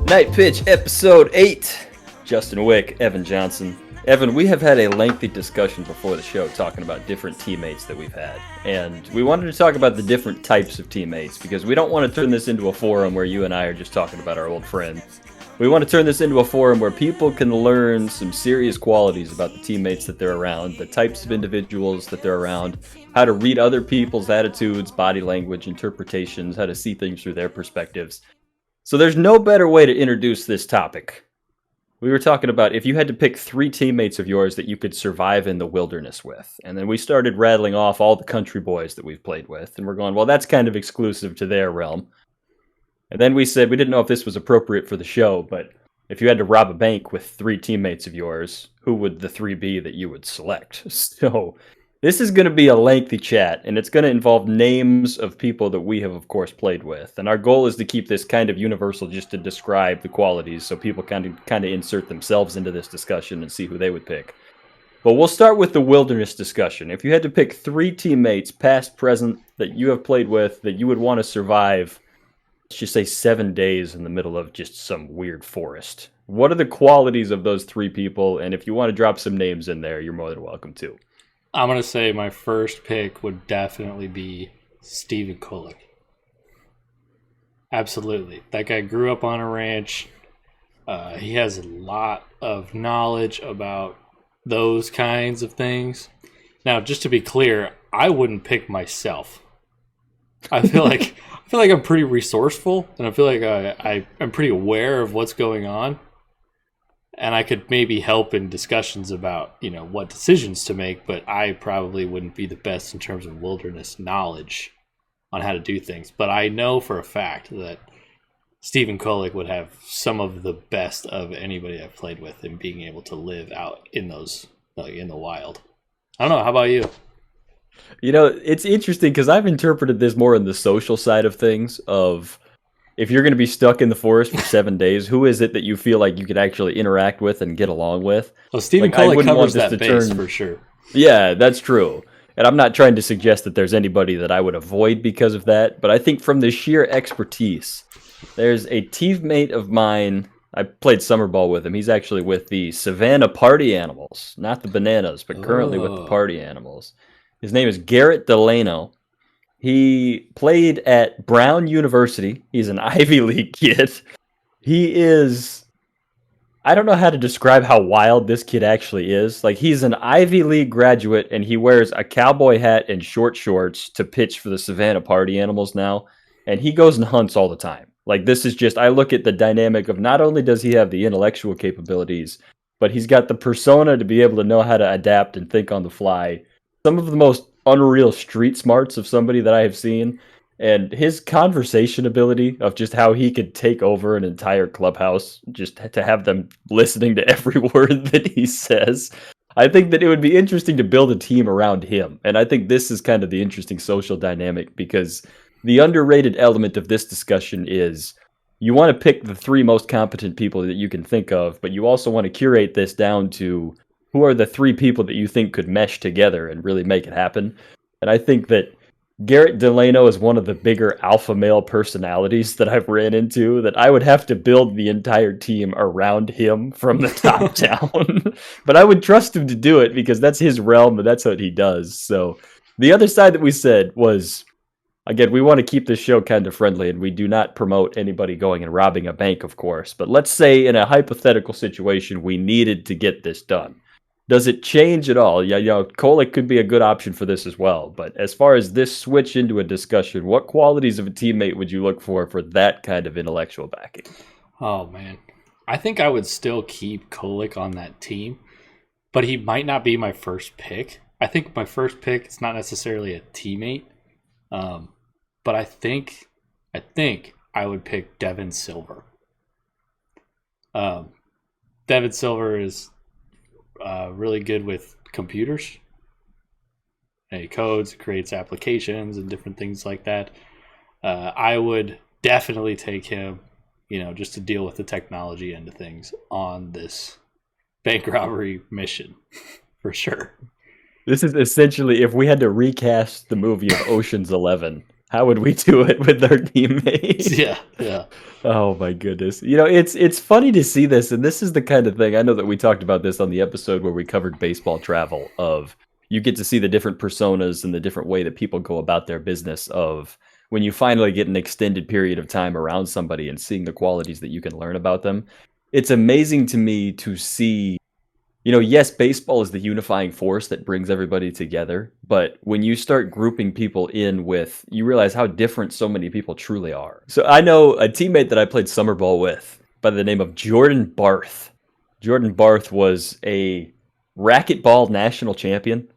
Night Pitch, Episode 8. Justin Wick, Evan Johnson. Evan, we have had a lengthy discussion before the show talking about different teammates that we've had. And we wanted to talk about the different types of teammates because we don't want to turn this into a forum where you and I are just talking about our old friends. We want to turn this into a forum where people can learn some serious qualities about the teammates that they're around, the types of individuals that they're around, how to read other people's attitudes, body language, interpretations, how to see things through their perspectives. So there's no better way to introduce this topic. We were talking about if you had to pick 3 teammates of yours that you could survive in the wilderness with. And then we started rattling off all the country boys that we've played with. And we're going, well, that's kind of exclusive to their realm. And then we said we didn't know if this was appropriate for the show, but if you had to rob a bank with 3 teammates of yours, who would the 3 be that you would select? So this is going to be a lengthy chat, and it's going to involve names of people that we have, of course, played with. And our goal is to keep this kind of universal just to describe the qualities so people kind of insert themselves into this discussion and see who they would pick. But we'll start with the wilderness discussion. If you had to pick 3 teammates, past, present, that you have played with, that you would want to survive, let's just say 7 days in the middle of just some weird forest, what are the qualities of those 3 people? And if you want to drop some names in there, you're more than welcome to. I'm going to say my first pick would definitely be Stephen Kulik. Absolutely. That guy grew up on a ranch. He has a lot of knowledge about those kinds of things. Now, just to be clear, I wouldn't pick myself. I feel like I'm pretty resourceful, and I feel like I'm pretty aware of what's going on. And I could maybe help in discussions about, what decisions to make, but I probably wouldn't be the best in terms of wilderness knowledge on how to do things. But I know for a fact that Stephen Kulik would have some of the best of anybody I've played with in being able to live out in those, in the wild. I don't know. How about you? It's interesting because I've interpreted this more in the social side of things of, if you're going to be stuck in the forest for 7 days, who is it that you feel like you could actually interact with and get along with? Well, Stephen Kulik covers that base for sure. Yeah, that's true. And I'm not trying to suggest that there's anybody that I would avoid because of that, but I think from the sheer expertise, there's a teammate of mine. I played summer ball with him. He's actually with the Savannah Party Animals, not the Bananas, but currently with the Party Animals. His name is Garrett Delano. He played at Brown University. He's an Ivy League kid. I don't know how to describe how wild this kid actually is. Like, he's an Ivy League graduate, and he wears a cowboy hat and short shorts to pitch for the Savannah Party Animals now. And he goes and hunts all the time. Like, this is just, I look at the dynamic of not only does he have the intellectual capabilities, but he's got the persona to be able to know how to adapt and think on the fly. Some of the most unreal street smarts of somebody that I have seen, and his conversation ability of just how he could take over an entire clubhouse just to have them listening to every word that he says. I think that it would be interesting to build a team around him, and I think this is kind of the interesting social dynamic because the underrated element of this discussion is you want to pick the 3 most competent people that you can think of, but you also want to curate this down to who are the 3 people that you think could mesh together and really make it happen? And I think that Garrett Delano is one of the bigger alpha male personalities that I've ran into, that I would have to build the entire team around him from the top down. But I would trust him to do it because that's his realm and that's what he does. So the other side that we said was, again, we want to keep this show kind of friendly, and we do not promote anybody going and robbing a bank, of course. But let's say in a hypothetical situation, we needed to get this done. Does it change at all? Yeah, Kulik could be a good option for this as well. But as far as this switch into a discussion, what qualities of a teammate would you look for that kind of intellectual backing? Oh, man. I think I would still keep Kulik on that team, but he might not be my first pick. I think my first pick is not necessarily a teammate, but I think I would pick Devin Silver. Devin Silver is really good with computers. He codes, creates applications, and different things like that. I would definitely take him, just to deal with the technology end of things on this bank robbery mission, for sure. This is essentially, if we had to recast the movie of Ocean's 11, how would we do it with our teammates? Yeah, yeah. Oh my goodness. It's funny to see this, and this is the kind of thing I know that we talked about this on the episode where we covered baseball travel of you get to see the different personas and the different way that people go about their business of when you finally get an extended period of time around somebody and seeing the qualities that you can learn about them. It's amazing to me to see, yes, baseball is the unifying force that brings everybody together. But when you start grouping people in with, you realize how different so many people truly are. So I know a teammate that I played summer ball with by the name of Jordan Barth. Jordan Barth was a racquetball national champion.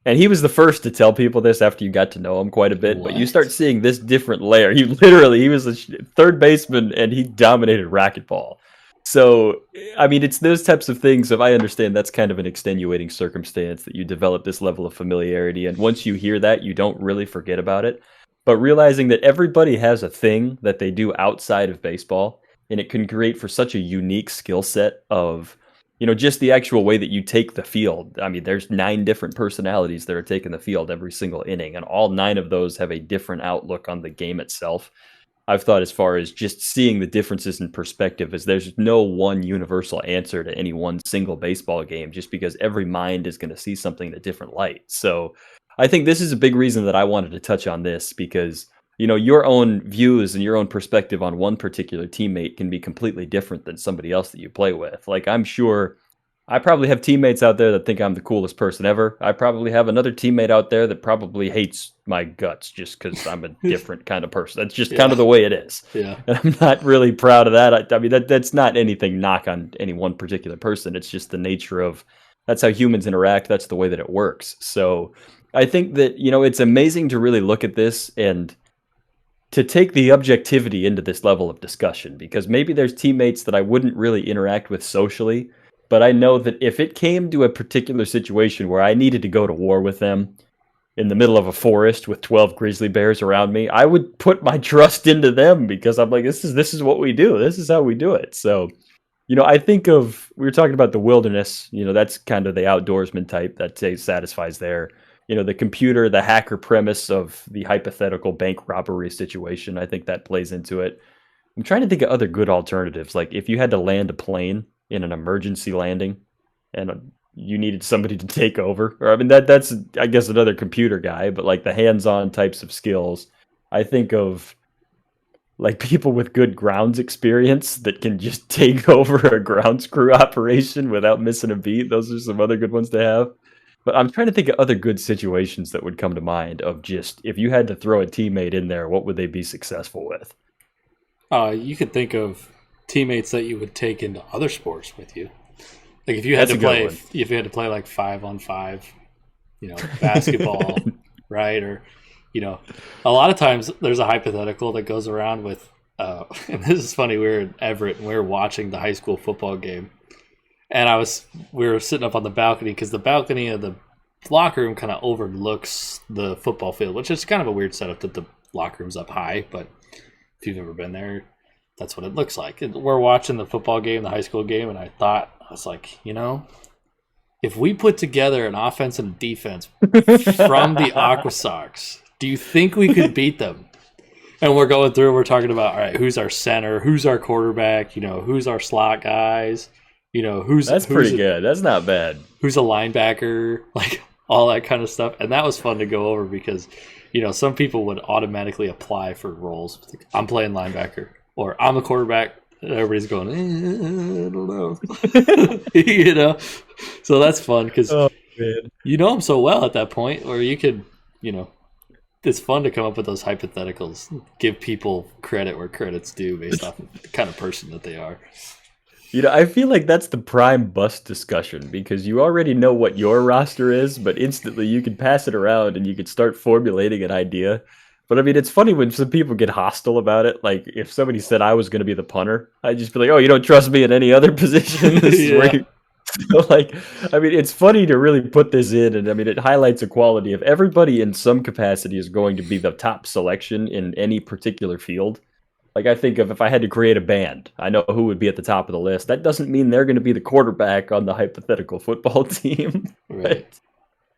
And he was the first to tell people this after you got to know him quite a bit. But you start seeing this different layer. He was a third baseman and he dominated racquetball. So, I mean, it's those types of things. If I understand, that's kind of an extenuating circumstance that you develop this level of familiarity. And once you hear that, you don't really forget about it. But realizing that everybody has a thing that they do outside of baseball, and it can create for such a unique skill set of, just the actual way that you take the field. I mean, there's 9 different personalities that are taking the field every single inning, and all 9 of those have a different outlook on the game itself. I've thought as far as just seeing the differences in perspective is there's no one universal answer to any one single baseball game just because every mind is going to see something in a different light. So I think this is a big reason that I wanted to touch on this because, your own views and your own perspective on one particular teammate can be completely different than somebody else that you play with. Like, I'm sure I probably have teammates out there that think I'm the coolest person ever. I probably have another teammate out there that probably hates my guts just because I'm a different kind of person. That's just kind of the way it is. Yeah. And I'm not really proud of that. I mean, that's not anything knock on any one particular person. It's just the nature of that's how humans interact. That's the way that it works. So I think that, it's amazing to really look at this and to take the objectivity into this level of discussion because maybe there's teammates that I wouldn't really interact with socially. But I know that if it came to a particular situation where I needed to go to war with them in the middle of a forest with 12 grizzly bears around me, I would put my trust into them because I'm like, this is what we do. This is how we do it. So, I think we were talking about the wilderness, that's kind of the outdoorsman type that satisfies there. The computer, the hacker premise of the hypothetical bank robbery situation, I think that plays into it. I'm trying to think of other good alternatives. Like if you had to land a plane in an emergency landing and you needed somebody to take over, or I mean, that's, I guess, another computer guy, but like the hands-on types of skills, I think of like people with good grounds experience that can just take over a grounds crew operation without missing a beat. Those are some other good ones to have. But I'm trying to think of other good situations that would come to mind of just if you had to throw a teammate in there, what would they be successful with? You could think of teammates that you would take into other sports with you. Like if you had to play like 5-on-5, basketball, right? Or, a lot of times there's a hypothetical that goes around with, and this is funny. We were in Everett and we were watching the high school football game. And we were sitting up on the balcony because the balcony of the locker room kind of overlooks the football field, which is kind of a weird setup that the locker room's up high. But if you've ever been there, that's what it looks like. And we're watching the football game, the high school game, and I was like, if we put together an offense and a defense from the Aqua Sox, do you think we could beat them? And we're going through, we're talking about, all right, who's our center, who's our quarterback, who's our slot guys. That's pretty good. That's not bad. Who's a linebacker, like all that kind of stuff. And that was fun to go over because, some people would automatically apply for roles. Like, I'm playing linebacker or I'm a quarterback. And everybody's going, I don't know. So that's fun because you know them so well at that point where you could, it's fun to come up with those hypotheticals, give people credit where credit's due based off of the kind of person that they are. I feel like that's the prime bust discussion because you already know what your roster is, but instantly you can pass it around and you can start formulating an idea. But I mean, it's funny when some people get hostile about it. Like if somebody said I was going to be the punter, I'd just be like, oh, you don't trust me in any other position? This is where so like, I mean, it's funny to really put this in. And I mean, it highlights a quality of everybody in some capacity is going to be the top selection in any particular field. Like I think of if I had to create a band, I know who would be at the top of the list. That doesn't mean they're going to be the quarterback on the hypothetical football team. Right.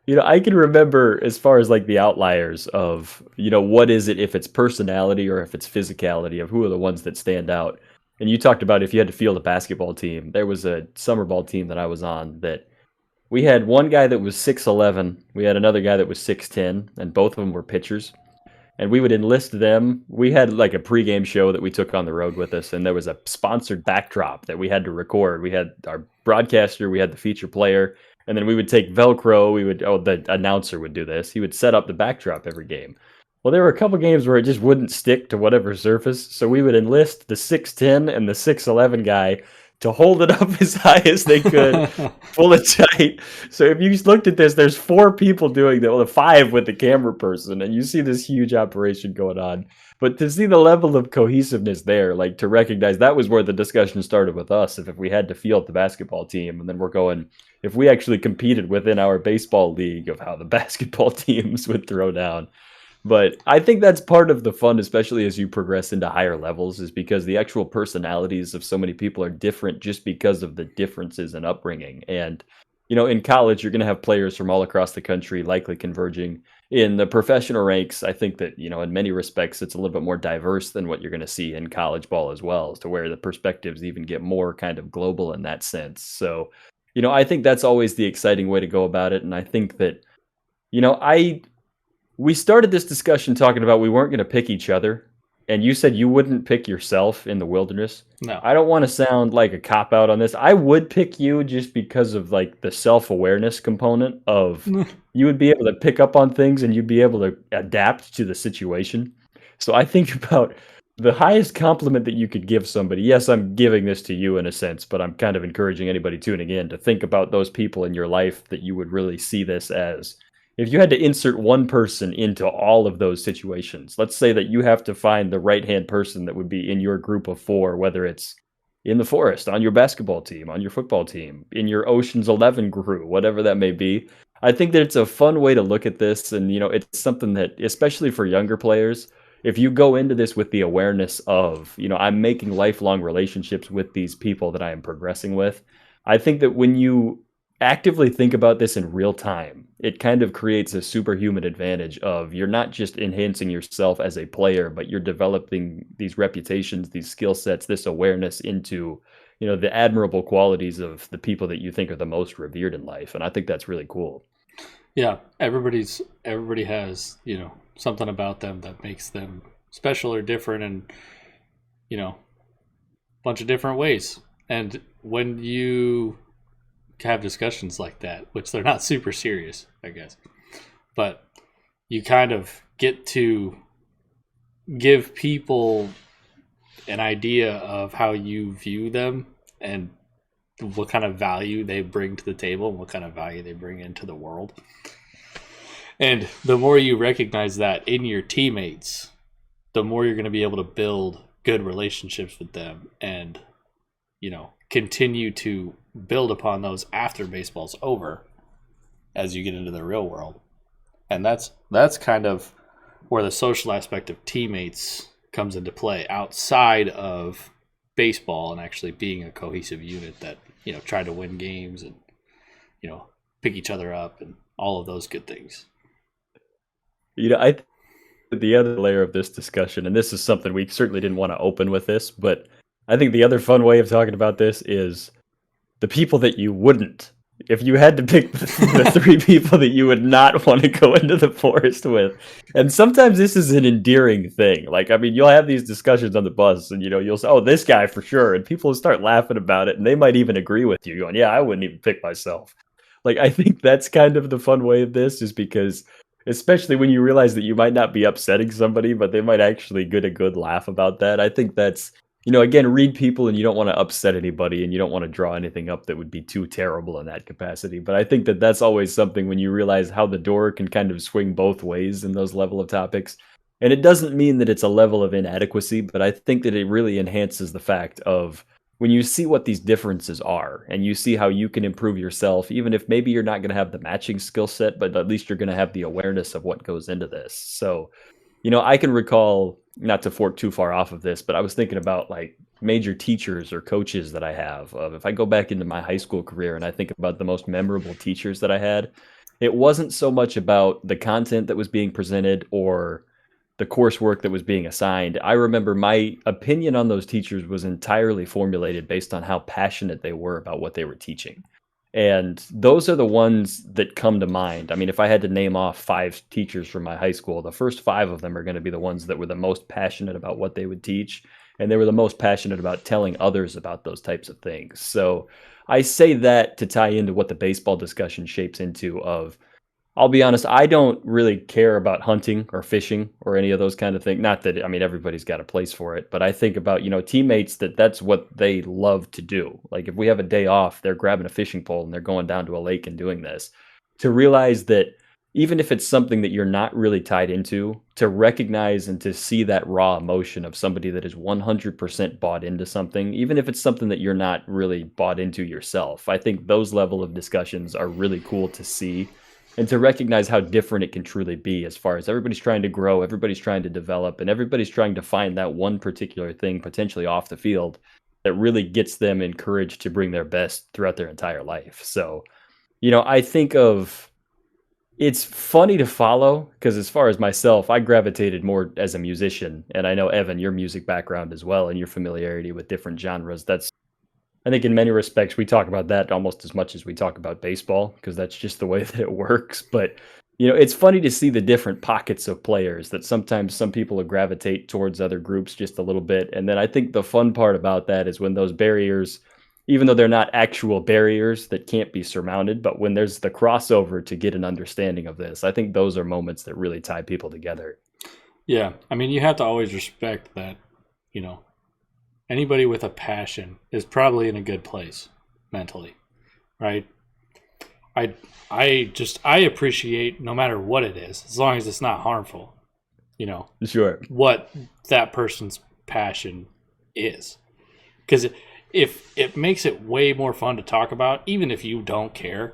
I can remember as far as like the outliers of, what is it if it's personality or if it's physicality of who are the ones that stand out. And you talked about if you had to field a basketball team. There was a summer ball team that I was on that we had one guy that was 6'11, we had another guy that was 6'10, and both of them were pitchers. And we would enlist them. We had like a pregame show that we took on the road with us, and there was a sponsored backdrop that we had to record. We had our broadcaster, we had the feature player, and then we would take Velcro. The announcer would do this. He would set up the backdrop every game. Well, there were a couple games where it just wouldn't stick to whatever surface, so we would enlist the 6'10 and the 6'11 guy to hold it up as high as they could, pull it tight. So if you looked at this, there's four people doing that, well, the five with the camera person, and you see this huge operation going on. But to see the level of cohesiveness there, like to recognize that was where the discussion started with us. If we had to field the basketball team, and then we're going, if we actually competed within our baseball league of how the basketball teams would throw down. But I think that's part of the fun, especially as you progress into higher levels, is because the actual personalities of so many people are different just because of the differences in upbringing. And, in college, you're going to have players from all across the country likely converging. In the professional ranks, I think that, in many respects, it's a little bit more diverse than what you're going to see in college ball as well, as to where the perspectives even get more kind of global in that sense. So, I think that's always the exciting way to go about it. And I think that, I we started this discussion talking about we weren't going to pick each other, and you said you wouldn't pick yourself in the wilderness. No. I don't want to sound like a cop out on this. I would pick you just because of like the self-awareness component of you would be able to pick up on things and you'd be able to adapt to the situation. So I think about the highest compliment that you could give somebody. Yes, I'm giving this to you in a sense, but I'm kind of encouraging anybody tuning in to think about those people in your life that you would really see this as. If you had to insert one person into all of those situations, let's say that you have to find the right-hand person that would be in your group of four, whether it's in the forest, on your basketball team, on your football team, in your Ocean's 11 crew, whatever that may be. I think that it's a fun way to look at this. And, it's something that, especially for younger players, if you go into this with the awareness of, I'm making lifelong relationships with these people that I am progressing with, I think that when you actively think about this in real time, it kind of creates a superhuman advantage of you're not just enhancing yourself as a player, but you're developing these reputations, these skill sets, this awareness into, the admirable qualities of the people that you think are the most revered in life. And I think that's really cool. Yeah, everybody has, something about them that makes them special or different in, a bunch of different ways. And when you have discussions like that, which they're not super serious, I guess, but you kind of get to give people an idea of how you view them and what kind of value they bring to the table and what kind of value they bring into the world. And the more you recognize that in your teammates, the more you're going to be able to build good relationships with them and, continue to build upon those after baseball's over as you get into the real world. And that's kind of where the social aspect of teammates comes into play outside of baseball and actually being a cohesive unit that, try to win games and, pick each other up and all of those good things. I think the other layer of this discussion, and this is something we certainly didn't want to open with this, but I think the other fun way of talking about this is the people that you wouldn't. If you had to pick the three people that you would not want to go into the forest with. And sometimes this is an endearing thing. Like, you'll have these discussions on the bus and, you'll say, oh, this guy for sure. And people will start laughing about it. And they might even agree with you going, yeah, I wouldn't even pick myself. Like, I think that's kind of the fun way of this is because, especially when you realize that you might not be upsetting somebody, but they might actually get a good laugh about that. I think that's, again, read people and you don't want to upset anybody and you don't want to draw anything up that would be too terrible in that capacity. But I think that that's always something when you realize how the door can kind of swing both ways in those level of topics. And it doesn't mean that it's a level of inadequacy, but I think that it really enhances the fact of when you see what these differences are and you see how you can improve yourself, even if maybe you're not going to have the matching skill set, but at least you're going to have the awareness of what goes into this. So, I can recall, not to fork too far off of this, but I was thinking about like major teachers or coaches that I have. If I go back into my high school career and I think about the most memorable teachers that I had, It wasn't so much about the content that was being presented or the coursework that was being assigned. I remember my opinion on those teachers was entirely formulated based on how passionate they were about what they were teaching. And those are the ones that come to mind. I mean, if I had to name off 5 teachers from my high school, the first 5 of them are going to be the ones that were the most passionate about what they would teach. And they were the most passionate about telling others about those types of things. So I say that to tie into what the baseball discussion shapes into of I'll be honest, I don't really care about hunting or fishing or any of those kind of things. Not that I mean everybody's got a place for it, but I think about, teammates that's what they love to do. Like if we have a day off, they're grabbing a fishing pole and they're going down to a lake and doing this. To realize that even if it's something that you're not really tied into, to recognize and to see that raw emotion of somebody that is 100% bought into something, even if it's something that you're not really bought into yourself. I think those level of discussions are really cool to see and to recognize how different it can truly be as far as everybody's trying to grow, everybody's trying to develop, and everybody's trying to find that one particular thing potentially off the field that really gets them encouraged to bring their best throughout their entire life. So, I think of it's funny to follow because as far as myself, I gravitated more as a musician. And I know, Evan, your music background as well and your familiarity with different genres. I think in many respects, we talk about that almost as much as we talk about baseball because that's just the way that it works. But, it's funny to see the different pockets of players that sometimes some people will gravitate towards other groups just a little bit. And then I think the fun part about that is when those barriers, even though they're not actual barriers that can't be surmounted, but when there's the crossover to get an understanding of this, I think those are moments that really tie people together. Yeah, I mean, you have to always respect that, you know, anybody with a passion is probably in a good place mentally, right? I appreciate no matter what it is, as long as it's not harmful, you know, Sure. what that person's passion is. Because if it makes it way more fun to talk about, even if you don't care,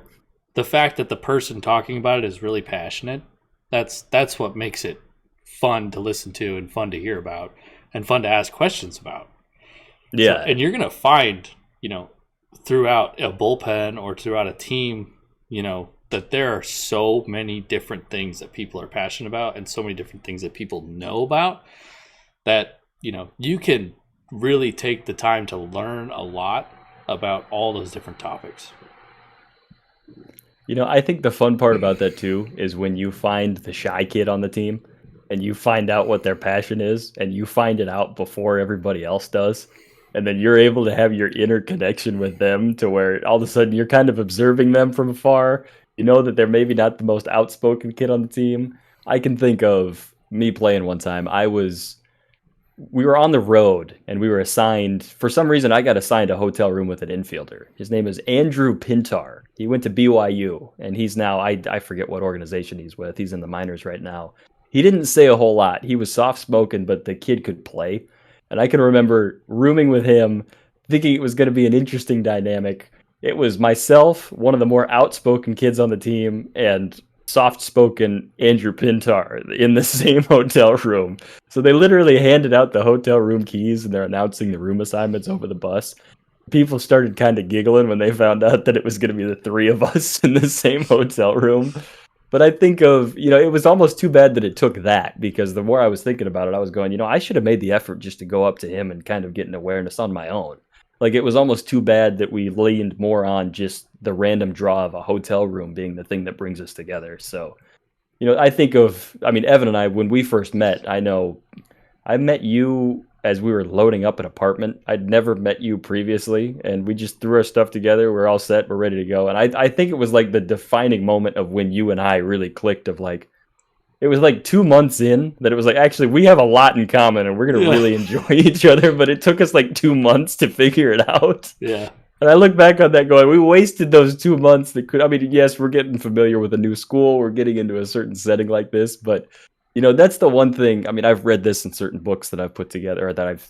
the fact that the person talking about it is really passionate, that's what makes it fun to listen to and fun to hear about and fun to ask questions about. So, Yeah. and you're going to find, you know, throughout a bullpen or throughout a team, you know, that there are so many different things that people are passionate about and so many different things that people know about that, you know, you can really take the time to learn a lot about all those different topics. I think the fun part about that too is when you find the shy kid on the team and you find out what their passion is and you find it out before everybody else does. And then you're able to have your inner connection with them to where all of a sudden you're kind of observing them from afar. You know that they're maybe not the most outspoken kid on the team. I can think of me playing one time. We were on the road and we were assigned, for some reason, I got assigned a hotel room with an infielder. His name is Andrew Pintar. He went to BYU and he's now, I forget what organization he's with. He's in the minors right now. He didn't say a whole lot. He was soft spoken, but the kid could play. And I can remember rooming with him, thinking it was going to be an interesting dynamic. It was myself, one of the more outspoken kids on the team, and soft-spoken Andrew Pintar in the same hotel room. So they literally handed out the hotel room keys and they're announcing the room assignments over the bus. People started kind of giggling when they found out that it was going to be the 3 of us in the same hotel room. But I think of, it was almost too bad that it took that because the more I was thinking about it, I was going, I should have made the effort just to go up to him and kind of get an awareness on my own. Like it was almost too bad that we leaned more on just the random draw of a hotel room being the thing that brings us together. So, I think of, Evan and I, when we first met, I know I met you as we were loading up an apartment. I'd never met you previously, and we just threw our stuff together. We're all set. We're ready to go. And I think it was like the defining moment of when you and I really clicked of like, it was like 2 months in that it was like, actually, we have a lot in common and we're going to really enjoy each other. But it took us like 2 months to figure it out. Yeah. And I look back on that going, we wasted those 2 months that could, yes, we're getting familiar with a new school. We're getting into a certain setting like this. But, that's the one thing. I've read this in certain books that I've put together or that I've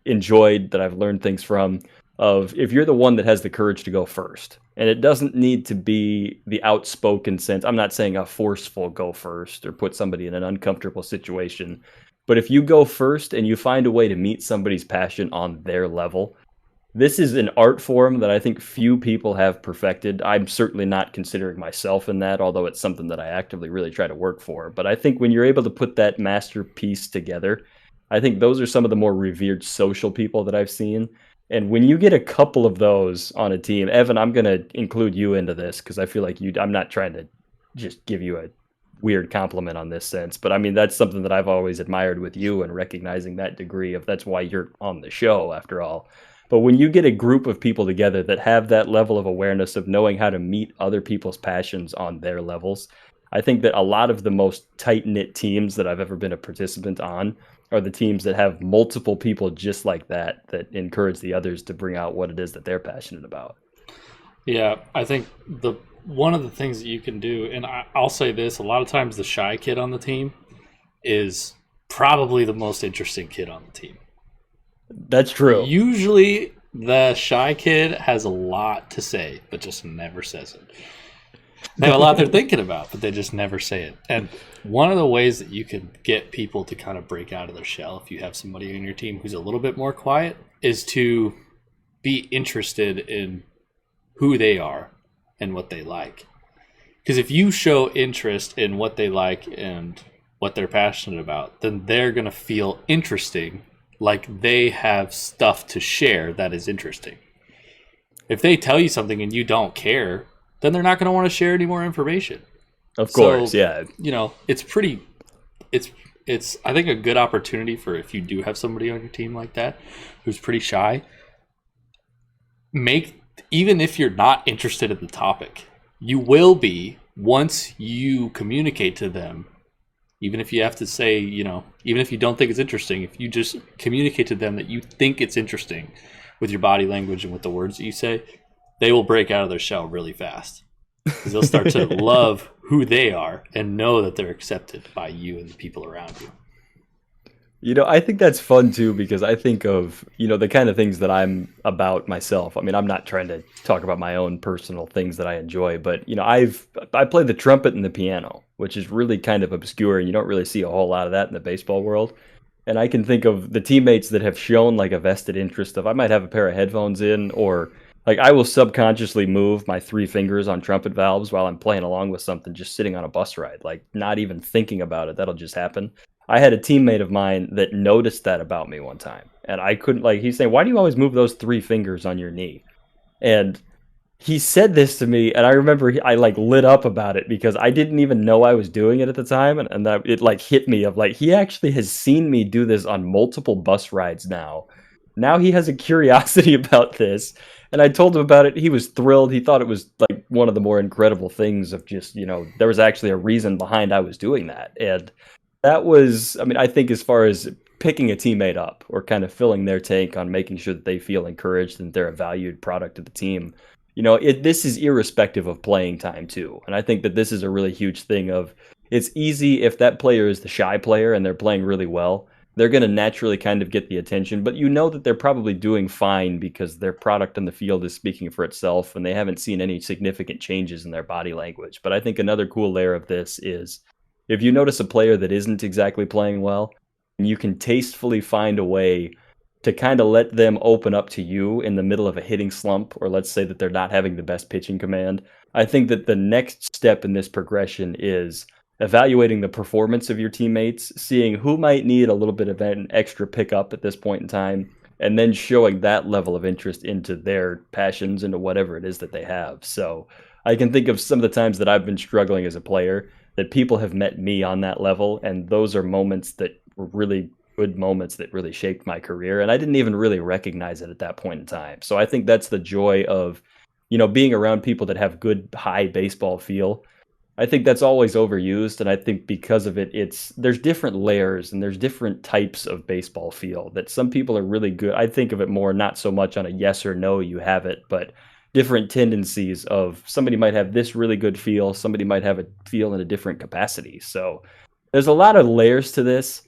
enjoyed, that I've learned things from, of if you're the one that has the courage to go first, and it doesn't need to be the outspoken sense. I'm not saying a forceful go first or put somebody in an uncomfortable situation, but if you go first and you find a way to meet somebody's passion on their level, this is an art form that I think few people have perfected. I'm certainly not considering myself in that, although it's something that I actively really try to work for. But I think when you're able to put that masterpiece together, I think those are some of the more revered social people that I've seen. And when you get a couple of those on a team, Evan, I'm going to include you into this because I feel like I'm not trying to just give you a weird compliment on this sense, but I mean, that's something that I've always admired with you and recognizing that degree of that's why you're on the show after all. But when you get a group of people together that have that level of awareness of knowing how to meet other people's passions on their levels, I think that a lot of the most tight knit teams that I've ever been a participant on are the teams that have multiple people just like that encourage the others to bring out what it is that they're passionate about. Yeah, I think the one of the things that you can do, and I'll say this: a lot of times the shy kid on the team is probably the most interesting kid on the team. That's true. Usually, the shy kid has a lot to say, but just never says it. They have a lot they're thinking about, but they just never say it. And one of the ways that you can get people to kind of break out of their shell, if you have somebody on your team who's a little bit more quiet, is to be interested in who they are and what they like. Because if you show interest in what they like and what they're passionate about, then they're going to feel interesting, like they have stuff to share that is interesting. If they tell you something and you don't care, then they're not going to want to share any more information. Of course, So, yeah. it's pretty, it's I think a good opportunity for if you do have somebody on your team like that who's pretty shy, make, even if you're not interested in the topic, you will be once you communicate to them. Even if you have to say, even if you don't think it's interesting, if you just communicate to them that you think it's interesting with your body language and with the words that you say, they will break out of their shell really fast because they'll start to love who they are and know that they're accepted by you and the people around you. I think that's fun too because I think of, the kind of things that I'm about myself. I mean, I'm not trying to talk about my own personal things that I enjoy, but I play the trumpet and the piano, which is really kind of obscure and you don't really see a whole lot of that in the baseball world. And I can think of the teammates that have shown like a vested interest of I might have a pair of headphones in or like I will subconsciously move my three fingers on trumpet valves while I'm playing along with something just sitting on a bus ride, like not even thinking about it. That'll just happen. I had a teammate of mine that noticed that about me one time. And I couldn't he's saying, "Why do you always move those three fingers on your knee?" And he said this to me, and I remember I lit up about it because I didn't even know I was doing it at the time, and that it hit me of he actually has seen me do this on multiple bus rides now. Now he has a curiosity about this, and I told him about it. He was thrilled. He thought it was one of the more incredible things of just there was actually a reason behind I was doing that, and that was, I mean, I think as far as picking a teammate up or kind of filling their tank on making sure that they feel encouraged and they're a valued product of the team. This is irrespective of playing time too. And I think that this is a really huge thing of it's easy if that player is the shy player and they're playing really well, they're going to naturally kind of get the attention, but that they're probably doing fine because their product on the field is speaking for itself and they haven't seen any significant changes in their body language. But I think another cool layer of this is if you notice a player that isn't exactly playing well, you can tastefully find a way to kind of let them open up to you in the middle of a hitting slump, or let's say that they're not having the best pitching command. I think that the next step in this progression is evaluating the performance of your teammates, seeing who might need a little bit of an extra pickup at this point in time, and then showing that level of interest into their passions, into whatever it is that they have. So I can think of some of the times that I've been struggling as a player that people have met me on that level, and those are moments that were really good moments that really shaped my career, and I didn't even really recognize it at that point in time. So I think that's the joy of, being around people that have good high baseball feel. I think that's always overused, and I think because of it, there's different layers and there's different types of baseball feel that some people are really good. I think of it more not so much on a yes or no, you have it, but different tendencies of somebody might have this really good feel, somebody might have a feel in a different capacity. So there's a lot of layers to this.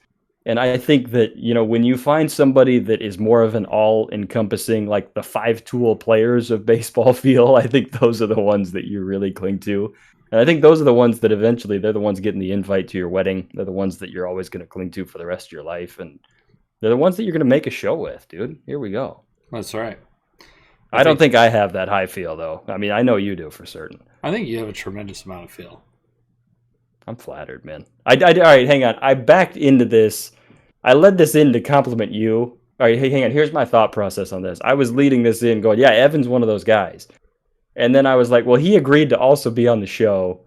And I think that, when you find somebody that is more of an all-encompassing, like the five-tool players of baseball feel, I think those are the ones that you really cling to. And I think those are the ones that eventually they're the ones getting the invite to your wedding. They're the ones that you're always going to cling to for the rest of your life. And they're the ones that you're going to make a show with, dude. Here we go. That's right. I don't think I have that high feel, though. I mean, I know you do for certain. I think you have a tremendous amount of feel. I'm flattered, man. All right, hang on. I backed into this. I led this in to compliment you. All right, hey, hang on. Here's my thought process on this. I was leading this in going, yeah, Evan's one of those guys. And then I was like, well, he agreed to also be on the show.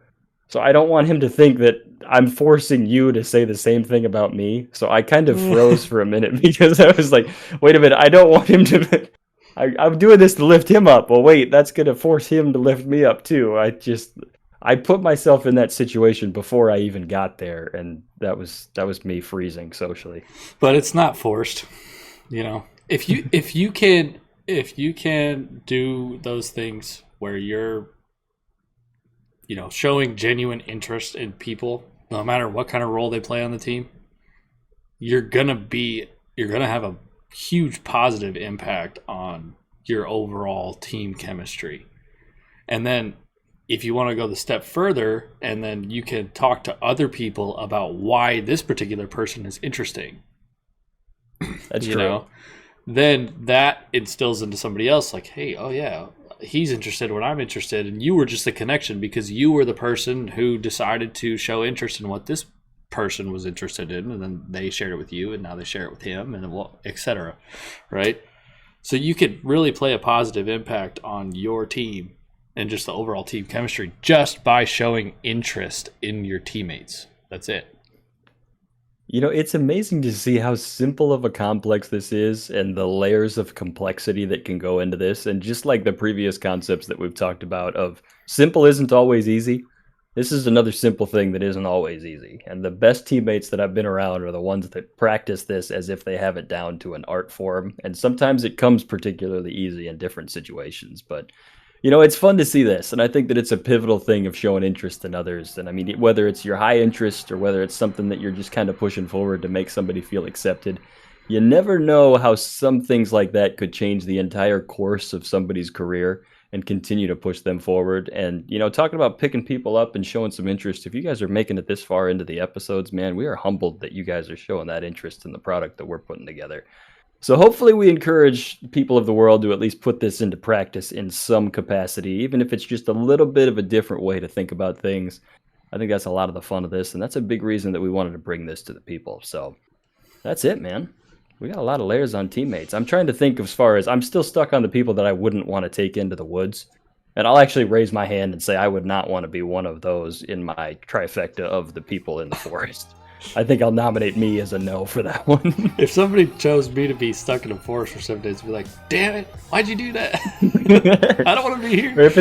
So I don't want him to think that I'm forcing you to say the same thing about me. So I kind of froze for a minute because I was like, wait a minute. I don't want him to... I'm doing this to lift him up. Well, wait, that's going to force him to lift me up too. I put myself in that situation before I even got there, and that was me freezing socially. But it's not forced, you know. If you can do those things where you're, you know, showing genuine interest in people, no matter what kind of role they play on the team, you're gonna have a huge positive impact on your overall team chemistry. And then if you want to go the step further, and then you can talk to other people about why this particular person is interesting. That's you true. know, then that instills into somebody else like, hey, oh yeah, he's interested when I'm interested, and you were just the connection because you were the person who decided to show interest in what this person was interested in, and then they shared it with you, and now they share it with him, and etc. Right? So you could really play a positive impact on your team and just the overall team chemistry just by showing interest in your teammates. That's it. You know, it's amazing to see how simple of a complex this is and the layers of complexity that can go into this. And just like the previous concepts that we've talked about of simple isn't always easy, this is another simple thing that isn't always easy. And the best teammates that I've been around are the ones that practice this as if they have it down to an art form. And sometimes it comes particularly easy in different situations. But, you know, it's fun to see this. And I think that it's a pivotal thing of showing interest in others. And I mean, whether it's your high interest or whether it's something that you're just kind of pushing forward to make somebody feel accepted, you never know how some things like that could change the entire course of somebody's career and continue to push them forward. And, you know, talking about picking people up and showing some interest, if you guys are making it this far into the episodes, man, we are humbled that you guys are showing that interest in the product that we're putting together. So hopefully we encourage people of the world to at least put this into practice in some capacity, even if it's just a little bit of a different way to think about things. I think that's a lot of the fun of this, and that's a big reason that we wanted to bring this to the people. So that's it, man. We got a lot of layers on teammates. I'm trying to think as far as I'm still stuck on the people that I wouldn't want to take into the woods. And I'll actually raise my hand and say I would not want to be one of those in my trifecta of the people in the forest. I think I'll nominate me as a no for that one. If somebody chose me to be stuck in a forest for 7 days, I'd be like, damn it, why'd you do that? I don't want to be here. Or if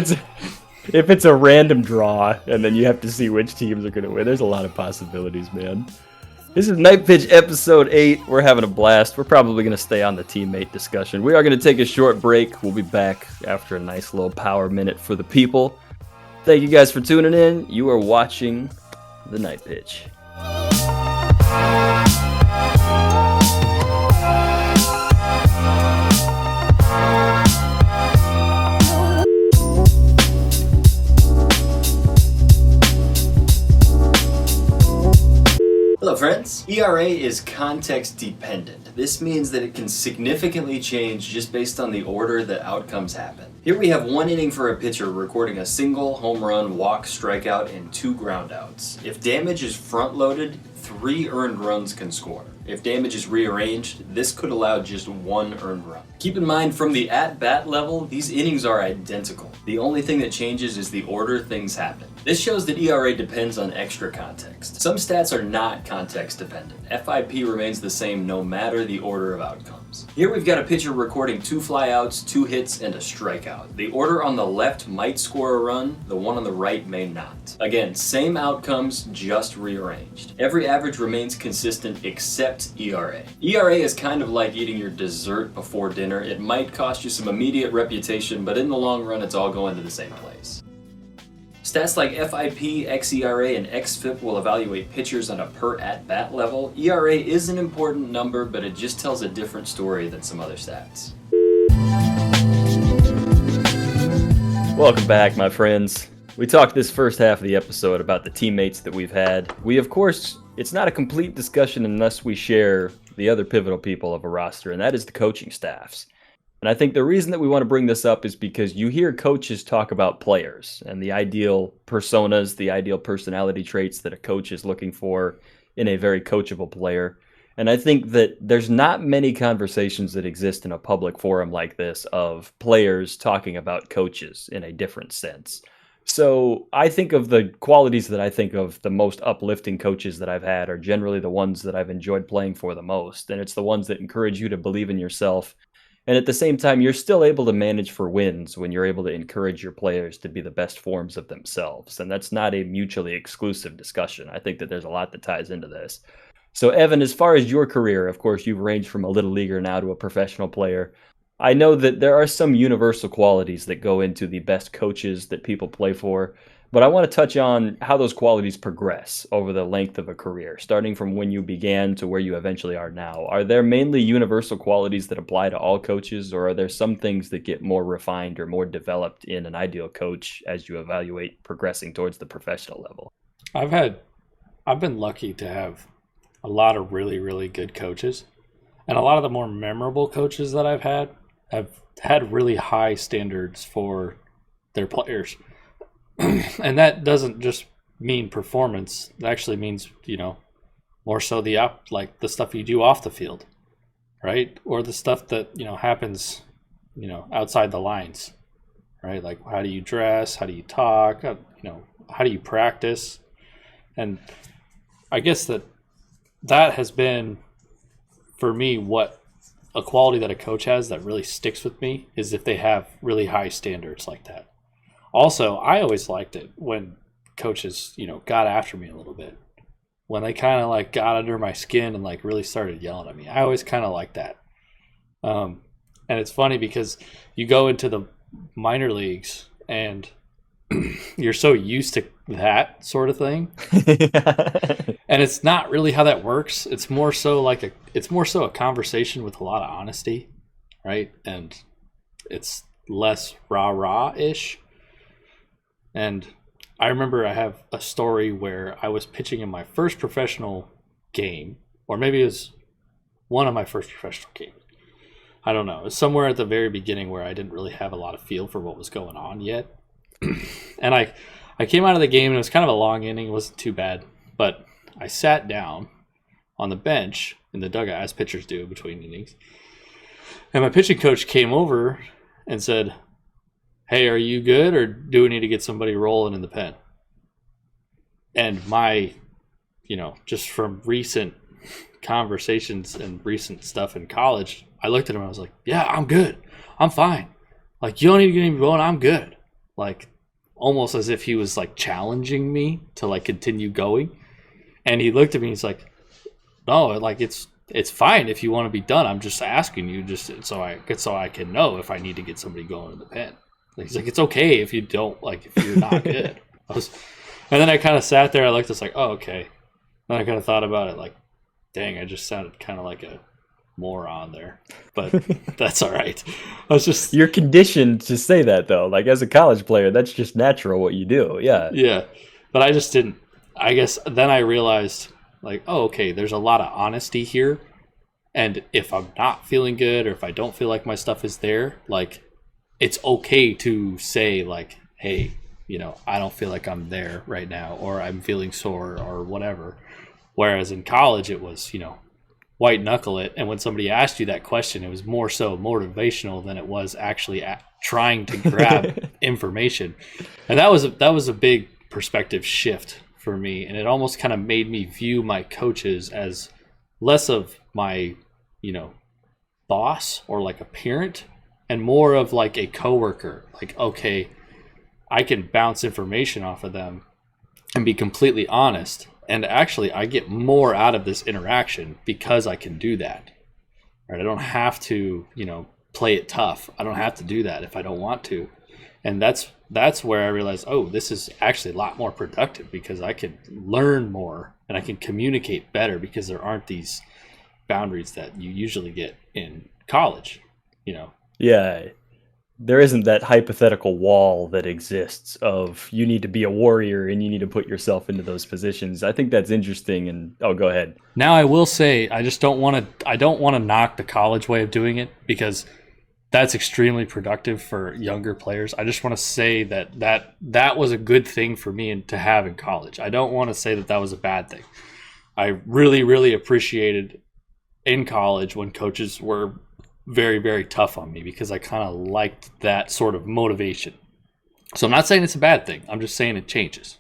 it's a random draw and then you have to see which teams are going to win, there's a lot of possibilities, man. This is Night Pitch episode 8. We're having a blast. We're probably going to stay on the teammate discussion. We are going to take a short break. We'll be back after a nice little power minute for the people. Thank you guys for tuning in. You are watching the Night Pitch. Hello friends. ERA is context dependent. This means that it can significantly change just based on the order that outcomes happen. Here we have 1 inning for a pitcher recording a single, home run, walk, strikeout, and 2 groundouts. If damage is front-loaded, 3 earned runs can score. If damage is rearranged, this could allow just 1 earned run. Keep in mind, from the at-bat level, these innings are identical. The only thing that changes is the order things happen. This shows that ERA depends on extra context. Some stats are not context dependent. FIP remains the same no matter the order of outcomes. Here we've got a pitcher recording 2 flyouts, 2 hits, and a strikeout. The order on the left might score a run, the one on the right may not. Again, same outcomes, just rearranged. Every average remains consistent except ERA. ERA is kind of like eating your dessert before dinner. It might cost you some immediate reputation, but in the long run, it's all going to the same place. Stats like FIP, xERA, and xFIP will evaluate pitchers on a per at-bat level. ERA is an important number, but it just tells a different story than some other stats. Welcome back, my friends. We talked this first half of the episode about the teammates that we've had. Of course, it's not a complete discussion unless we share the other pivotal people of a roster, and that is the coaching staffs. And I think the reason that we want to bring this up is because you hear coaches talk about players and the ideal personas, the ideal personality traits that a coach is looking for in a very coachable player. And I think that there's not many conversations that exist in a public forum like this of players talking about coaches in a different sense. So I think of the qualities that I think of the most uplifting coaches that I've had are generally the ones that I've enjoyed playing for the most. And it's the ones that encourage you to believe in yourself. And at the same time, you're still able to manage for wins when you're able to encourage your players to be the best forms of themselves. And that's not a mutually exclusive discussion. I think that there's a lot that ties into this. So, Evan, as far as your career, of course, you've ranged from a little leaguer now to a professional player. I know that there are some universal qualities that go into the best coaches that people play for, but I want to touch on how those qualities progress over the length of a career, starting from when you began to where you eventually are now. Are there mainly universal qualities that apply to all coaches, or are there some things that get more refined or more developed in an ideal coach as you evaluate progressing towards the professional level? I've been lucky to have a lot of really, really good coaches. And a lot of the more memorable coaches that I've have had really high standards for their players. And that doesn't just mean performance. It actually means, more so like the stuff you do off the field, right? Or the stuff that, happens, outside the lines, right? Like how do you dress? How do you talk? How do you practice? And I guess that has been, for me, what a quality that a coach has that really sticks with me is if they have really high standards like that. Also, I always liked it when coaches, got after me a little bit. When they kind of like got under my skin and like really started yelling at me. I always kind of liked that. And it's funny because you go into the minor leagues and you're so used to that sort of thing. And it's not really how that works. It's more so a conversation with a lot of honesty, right? And it's less rah-rah-ish. And I remember I have a story where I was pitching in my first professional game, or maybe it was one of my first professional games. I don't know. It was somewhere at the very beginning where I didn't really have a lot of feel for what was going on yet. And I came out of the game and it was kind of a long inning. It wasn't too bad. But I sat down on the bench in the dugout, as pitchers do between innings. And my pitching coach came over and said, "Hey, are you good, or do we need to get somebody rolling in the pen?" And my, just from recent conversations and recent stuff in college, I looked at him and I was like, "Yeah, I'm good. I'm fine. Like, you don't need to get me rolling. I'm good." Like, almost as if he was like challenging me to like continue going. And he looked at me and he's like, "No, like it's fine if you want to be done. I'm just asking you just so I can know if I need to get somebody going in the pen." He's like, "It's okay if you don't, like, if you're not good." And then I kind of sat there. I looked, it's like, "Oh, okay." Then I kind of thought about it, like, dang, I just sounded kind of like a moron there, but that's all right. You're conditioned to say that, though. Like, as a college player, that's just natural what you do. Yeah, but I just didn't. I guess then I realized, like, oh, okay, there's a lot of honesty here, and if I'm not feeling good or if I don't feel like my stuff is there, like, it's okay to say, like, "Hey, I don't feel like I'm there right now, or I'm feeling sore or whatever." Whereas in college it was, white knuckle it, and when somebody asked you that question, it was more so motivational than it was actually trying to grab information. And that was a big perspective shift for me, and it almost kind of made me view my coaches as less of my, boss or like a parent, and more of like a coworker. Like, okay, I can bounce information off of them and be completely honest. And actually, I get more out of this interaction because I can do that. Right? I don't have to, play it tough. I don't have to do that if I don't want to. And that's where I realized, oh, this is actually a lot more productive because I can learn more and I can communicate better because there aren't these boundaries that you usually get in college, Yeah. There isn't that hypothetical wall that exists of you need to be a warrior and you need to put yourself into those positions. I think that's interesting. And go ahead. Now I will say I don't want to knock the college way of doing it because that's extremely productive for younger players. I just want to say that was a good thing for me to have in college. I don't want to say that was a bad thing. I really, really appreciated in college when coaches were very, very tough on me, because I kind of liked that sort of motivation. So I'm not saying it's a bad thing. I'm just saying it changes.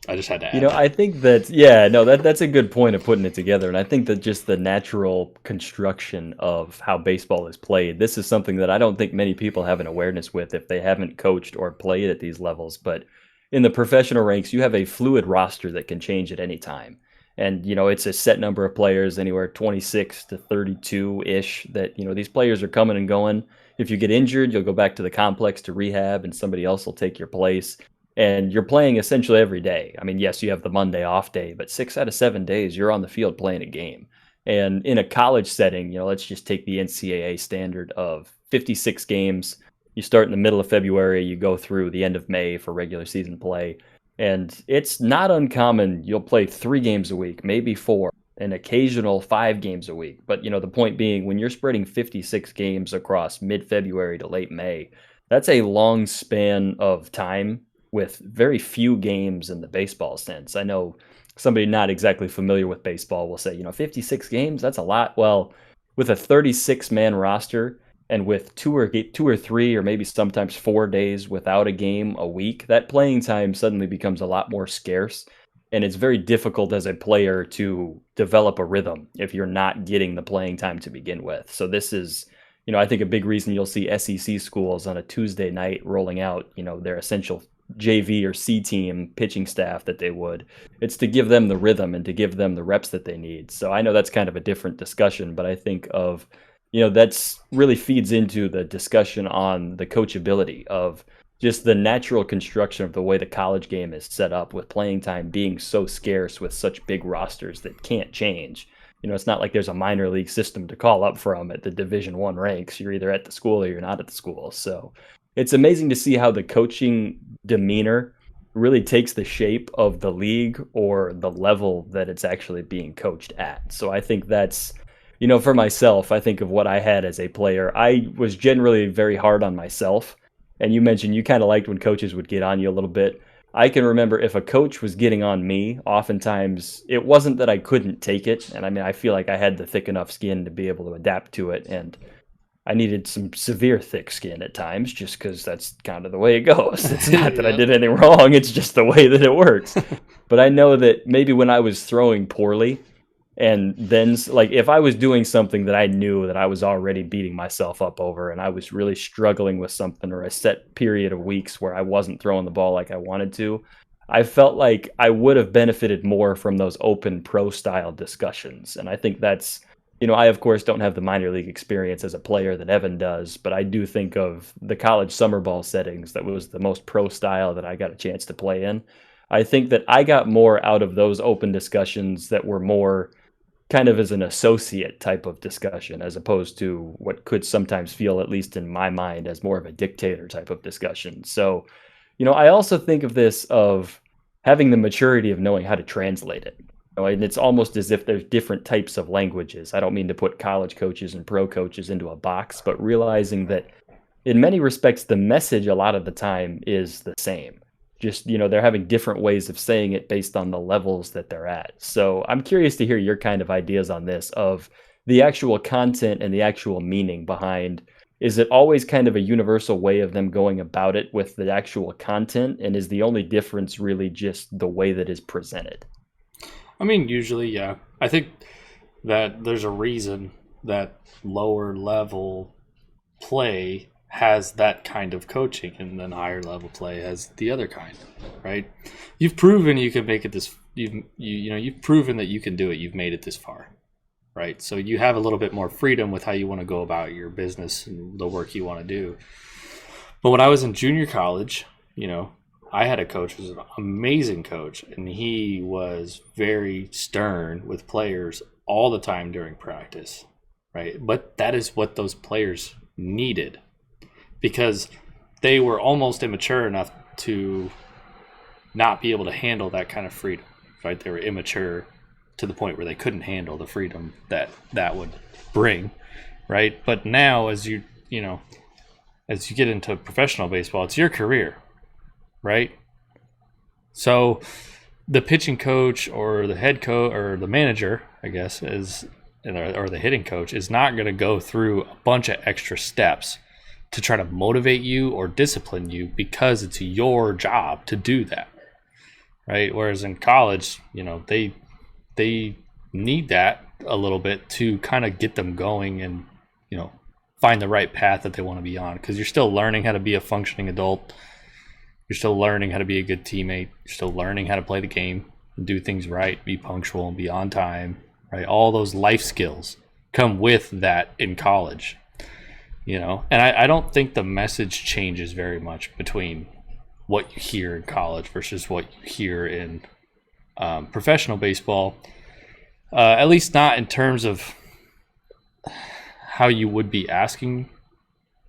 I just had to add that. I think that's a good point of putting it together. And I think that just the natural construction of how baseball is played, this is something that I don't think many people have an awareness with if they haven't coached or played at these levels. But in the professional ranks, you have a fluid roster that can change at any time. And, it's a set number of players, anywhere 26 to 32-ish, that, these players are coming and going. If you get injured, you'll go back to the complex to rehab and somebody else will take your place. And you're playing essentially every day. I mean, yes, you have the Monday off day, but 6 out of 7 days you're on the field playing a game. And in a college setting, let's just take the NCAA standard of 56 games. You start in the middle of February, you go through the end of May for regular season play. And it's not uncommon. You'll play 3 games a week, maybe 4, an occasional 5 games a week. But, the point being, when you're spreading 56 games across mid-February to late May, that's a long span of time with very few games in the baseball sense. I know somebody not exactly familiar with baseball will say, 56 games, that's a lot. Well, with a 36-man roster and with 2 or 3 or maybe sometimes 4 days without a game a week, that playing time suddenly becomes a lot more scarce. And it's very difficult as a player to develop a rhythm if you're not getting the playing time to begin with. So this is, I think a big reason you'll see SEC schools on a Tuesday night rolling out, their essential JV or C team pitching staff that they would. It's to give them the rhythm and to give them the reps that they need. So I know that's kind of a different discussion, but I think of, that's really feeds into the discussion on the coachability of just the natural construction of the way the college game is set up, with playing time being so scarce with such big rosters that can't change. It's not like there's a minor league system to call up from at the Division I ranks. You're either at the school or you're not at the school. So it's amazing to see how the coaching demeanor really takes the shape of the league or the level that it's actually being coached at. So I think that's, for myself, I think of what I had as a player. I was generally very hard on myself. And you mentioned you kind of liked when coaches would get on you a little bit. I can remember if a coach was getting on me, oftentimes it wasn't that I couldn't take it. And I mean, I feel like I had the thick enough skin to be able to adapt to it. And I needed some severe thick skin at times, just because that's kind of the way it goes. It's not that I did anything wrong. It's just the way that it works. But I know that maybe when I was throwing poorly, and then like if I was doing something that I knew that I was already beating myself up over, and I was really struggling with something, or a set period of weeks where I wasn't throwing the ball like I wanted to, I felt like I would have benefited more from those open pro style discussions. And I think that's, I of course don't have the minor league experience as a player that Evan does, but I do think of the college summer ball settings that was the most pro style that I got a chance to play in. I think that I got more out of those open discussions that were more kind of as an associate type of discussion, as opposed to what could sometimes feel, at least in my mind, as more of a dictator type of discussion. So, I also think of this of having the maturity of knowing how to translate it. And it's almost as if there's different types of languages. I don't mean to put college coaches and pro coaches into a box, but realizing that in many respects, the message a lot of the time is the same. Just, they're having different ways of saying it based on the levels that they're at. So I'm curious to hear your kind of ideas on this, of the actual content and the actual meaning behind. Is it always kind of a universal way of them going about it with the actual content? And is the only difference really just the way that is presented? I mean, usually, yeah. I think that there's a reason that lower level play has that kind of coaching, and then higher level play has the other kind, right? You've proven you can make it this. You've proven that you can do it. You've made it this far, right? So you have a little bit more freedom with how you want to go about your business and the work you want to do. But when I was in junior college, I had a coach who was an amazing coach, and he was very stern with players all the time during practice, right? But that is what those players needed, because they were almost immature enough to not be able to handle that kind of freedom, right? They were immature to the point where they couldn't handle the freedom that would bring, right? But now, as you as you get into professional baseball, it's your career, right? So the pitching coach or the head coach or the manager, I guess, or the hitting coach is not going to go through a bunch of extra steps to try to motivate you or discipline you because it's your job to do that, right? Whereas in college, they need that a little bit to kind of get them going and find the right path that they want to be on, because you're still learning how to be a functioning adult. You're still learning how to be a good teammate. You're still learning how to play the game and do things right, be punctual and be on time, right? All those life skills come with that in college, And I don't think the message changes very much between what you hear in college versus what you hear in professional baseball, at least not in terms of how you would be asking,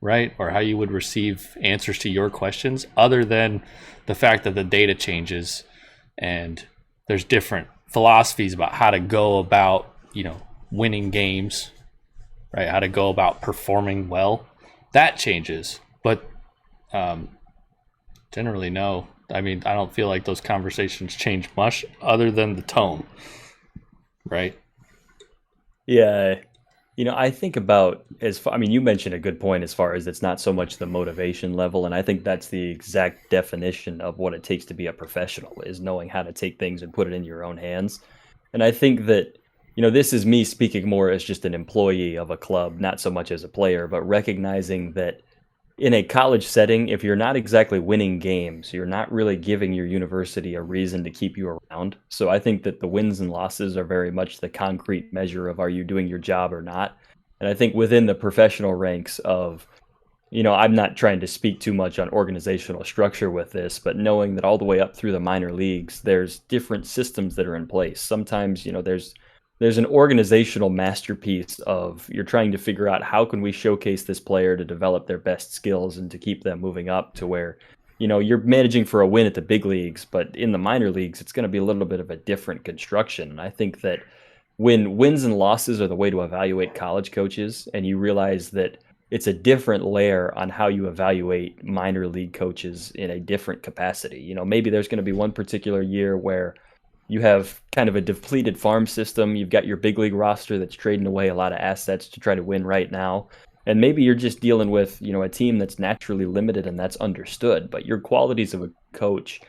right? Or how you would receive answers to your questions, other than the fact that the data changes and there's different philosophies about how to go about, winning games, right? How to go about performing well. That changes. But generally, no. I mean, I don't feel like those conversations change much other than the tone, right? Yeah. I think about you mentioned a good point as far as it's not so much the motivation level. And I think that's the exact definition of what it takes to be a professional, is knowing how to take things and put it in your own hands. And I think that, this is me speaking more as just an employee of a club, not so much as a player, but recognizing that in a college setting, if you're not exactly winning games, you're not really giving your university a reason to keep you around. So I think that the wins and losses are very much the concrete measure of, are you doing your job or not? And I think within the professional ranks of, I'm not trying to speak too much on organizational structure with this, but knowing that all the way up through the minor leagues, there's different systems that are in place. Sometimes, there's an organizational masterpiece of, you're trying to figure out, how can we showcase this player to develop their best skills and to keep them moving up to where, you're managing for a win at the big leagues, but in the minor leagues, it's going to be a little bit of a different construction. And I think that when wins and losses are the way to evaluate college coaches, and you realize that it's a different layer on how you evaluate minor league coaches in a different capacity. Maybe there's going to be one particular year where you have kind of a depleted farm system. You've got your big league roster that's trading away a lot of assets to try to win right now. And maybe you're just dealing with, a team that's naturally limited, and that's understood. But your qualities of a coach,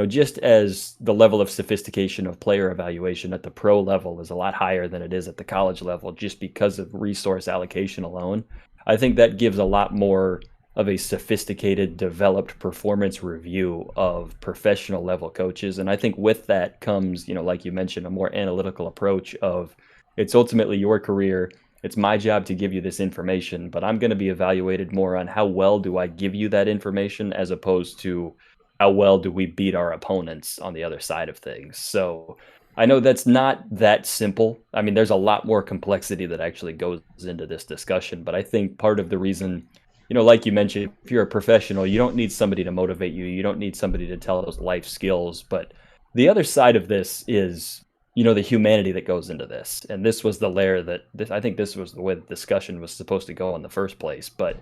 just as the level of sophistication of player evaluation at the pro level is a lot higher than it is at the college level, just because of resource allocation alone, I think that gives a lot more of a sophisticated, developed performance review of professional level coaches. And I think with that comes, like you mentioned, a more analytical approach of, it's ultimately your career. It's my job to give you this information, but I'm going to be evaluated more on how well do I give you that information, as opposed to how well do we beat our opponents on the other side of things. So I know that's not that simple. I mean, there's a lot more complexity that actually goes into this discussion, but I think part of the reason, like you mentioned, if you're a professional, you don't need somebody to motivate you. You don't need somebody to tell those life skills. But the other side of this is, the humanity that goes into this. And this was the layer I think this was the way the discussion was supposed to go in the first place. But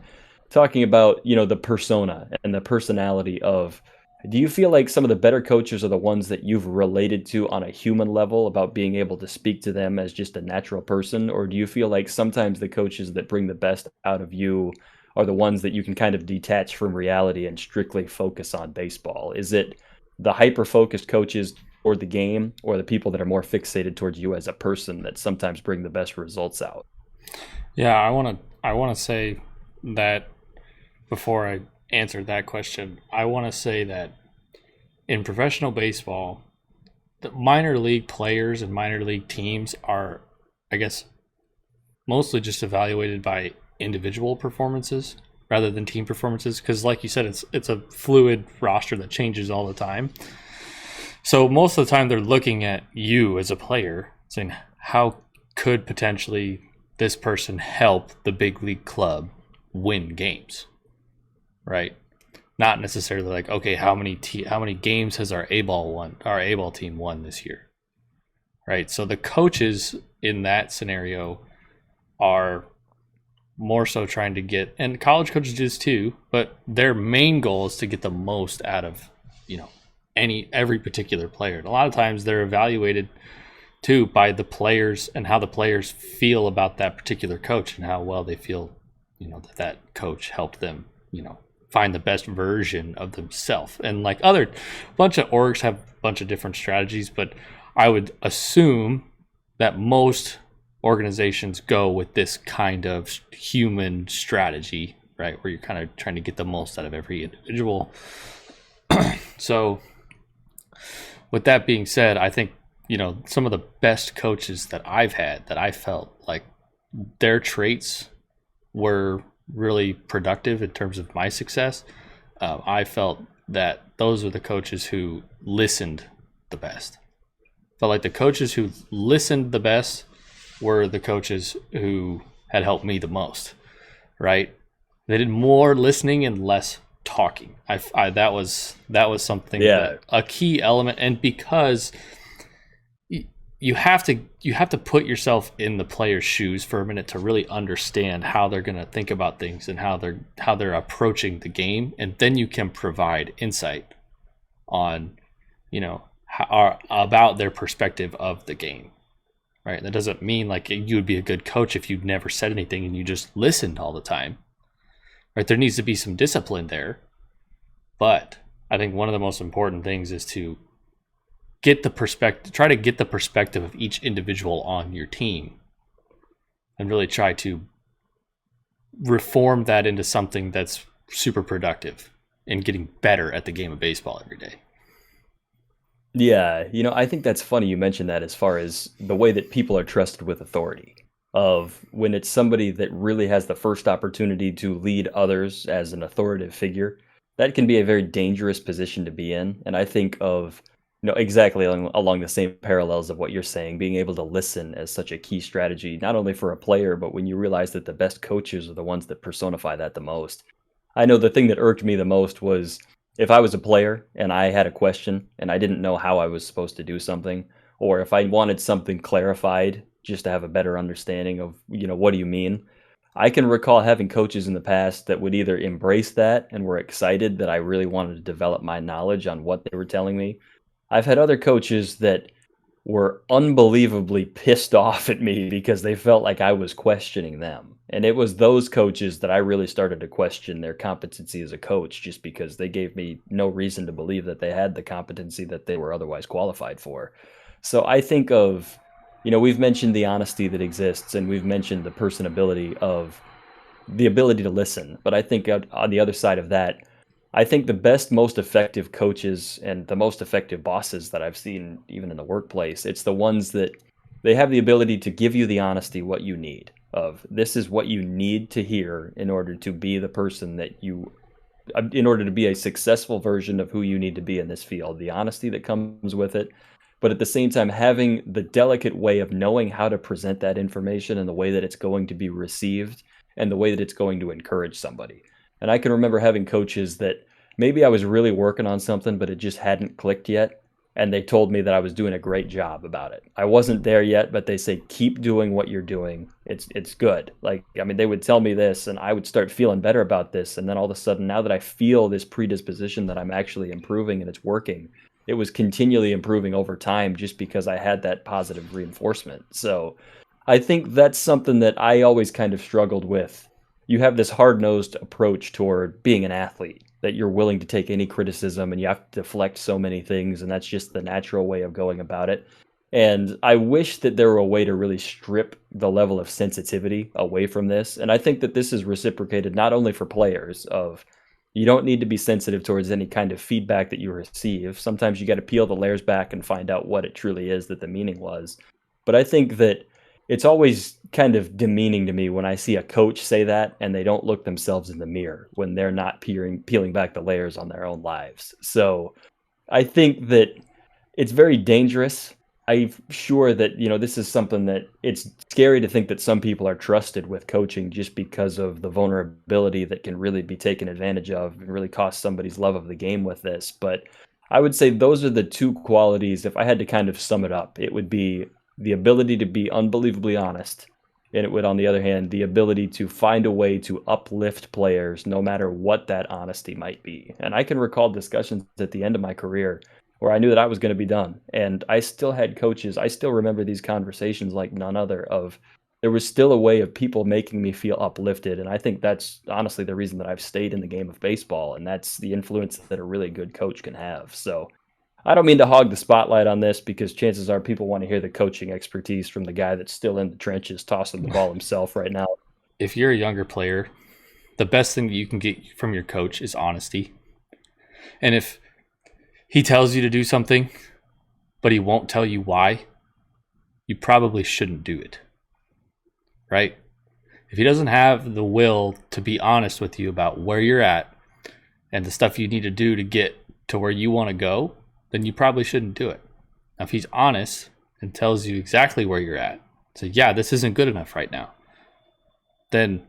talking about, the persona and the personality of, do you feel like some of the better coaches are the ones that you've related to on a human level, about being able to speak to them as just a natural person? Or do you feel like sometimes the coaches that bring the best out of you are the ones that you can kind of detach from reality and strictly focus on baseball? Is it the hyper-focused coaches toward the game, or the people that are more fixated towards you as a person that sometimes bring the best results out? Yeah, I want to say that before I answer that question, I want to say that in professional baseball, the minor league players and minor league teams are, I guess, mostly just evaluated by individual performances rather than team performances, because like you said, it's a fluid roster that changes all the time. So most of the time they're looking at you as a player, saying, how could potentially this person help the big league club win games, right? Not necessarily like, okay, how many games has our A-ball team won this year, right? So the coaches in that scenario are more so trying to get, and college coaches do this too, but their main goal is to get the most out of, you know, every particular player. And a lot of times they're evaluated too by the players and how the players feel about that particular coach and how well they feel, you know, that coach helped them, you know, find the best version of themselves. And like other bunch of orgs have a bunch of different strategies, but I would assume that most organizations go with this kind of human strategy, right? Where you're kind of trying to get the most out of every individual. So with that being said, I think, you know, some of the best coaches that I've had that I felt like their traits were really productive in terms of my success. I felt that those are the coaches who listened the best. Felt like the coaches who listened the best were the coaches who had helped me the most, right? They did more listening and less talking. That was something that a key element, and because you have to put yourself in the player's shoes for a minute to really understand how they're going to think about things and how they're approaching the game, and then you can provide insight on, you know, about their perspective of the game. Right. That doesn't mean like you would be a good coach if you'd never said anything and you just listened all the time. Right. There needs to be some discipline there. But I think one of the most important things is to try to get the perspective of each individual on your team and really try to reform that into something that's super productive and getting better at the game of baseball every day. Yeah, you know, I think that's funny you mentioned that as far as the way that people are trusted with authority. Of when it's somebody that really has the first opportunity to lead others as an authoritative figure, that can be a very dangerous position to be in. And I think of, you know, exactly along the same parallels of what you're saying, being able to listen as such a key strategy, not only for a player, but when you realize that the best coaches are the ones that personify that the most. I know the thing that irked me the most was if I was a player and I had a question and I didn't know how I was supposed to do something, or if I wanted something clarified just to have a better understanding of, you know, what do you mean? I can recall having coaches in the past that would either embrace that and were excited that I really wanted to develop my knowledge on what they were telling me. I've had other coaches that were unbelievably pissed off at me because they felt like I was questioning them. And it was those coaches that I really started to question their competency as a coach, just because they gave me no reason to believe that they had the competency that they were otherwise qualified for. So I think of, you know, we've mentioned the honesty that exists and we've mentioned the personability of the ability to listen. But I think on the other side of that, I think the best, most effective coaches and the most effective bosses that I've seen, even in the workplace, it's the ones that they have the ability to give you the honesty, what you need. Of this is what you need to hear in order to be the person that you, in order to be a successful version of who you need to be in this field. The honesty that comes with it, but at the same time having the delicate way of knowing how to present that information in the way that it's going to be received and the way that it's going to encourage somebody. And I can remember having coaches that maybe I was really working on something, but it just hadn't clicked yet. And they told me that I was doing a great job about it. I wasn't there yet, but they say, keep doing what you're doing. It's good. Like, I mean, they would tell me this and I would start feeling better about this. And then all of a sudden, now that I feel this predisposition that I'm actually improving and it's working, it was continually improving over time just because I had that positive reinforcement. So I think that's something that I always kind of struggled with. You have this hard-nosed approach toward being an athlete, that you're willing to take any criticism and you have to deflect so many things, and that's just the natural way of going about it. And I wish that there were a way to really strip the level of sensitivity away from this. And I think that this is reciprocated not only for players of you don't need to be sensitive towards any kind of feedback that you receive. Sometimes you got to peel the layers back and find out what it truly is that the meaning was. But I think that it's always kind of demeaning to me when I see a coach say that and they don't look themselves in the mirror when they're not peeling back the layers on their own lives. So I think that it's very dangerous. I'm sure that, you know, this is something that it's scary to think that some people are trusted with coaching just because of the vulnerability that can really be taken advantage of and really cost somebody's love of the game with this. But I would say those are the two qualities. If I had to kind of sum it up, it would be the ability to be unbelievably honest and it would, on the other hand, the ability to find a way to uplift players no matter what that honesty might be. And I can recall discussions at the end of my career where I knew that I was going to be done. And I still had coaches. I still remember these conversations like none other of there was still a way of people making me feel uplifted. And I think that's honestly the reason that I've stayed in the game of baseball. And that's the influence that a really good coach can have. So I don't mean to hog the spotlight on this because chances are people want to hear the coaching expertise from the guy that's still in the trenches tossing the ball himself right now. If you're a younger player, the best thing that you can get from your coach is honesty. And if he tells you to do something, but he won't tell you why, you probably shouldn't do it. Right? If he doesn't have the will to be honest with you about where you're at and the stuff you need to do to get to where you want to go, then you probably shouldn't do it. Now, if he's honest and tells you exactly where you're at, so yeah, this isn't good enough right now, then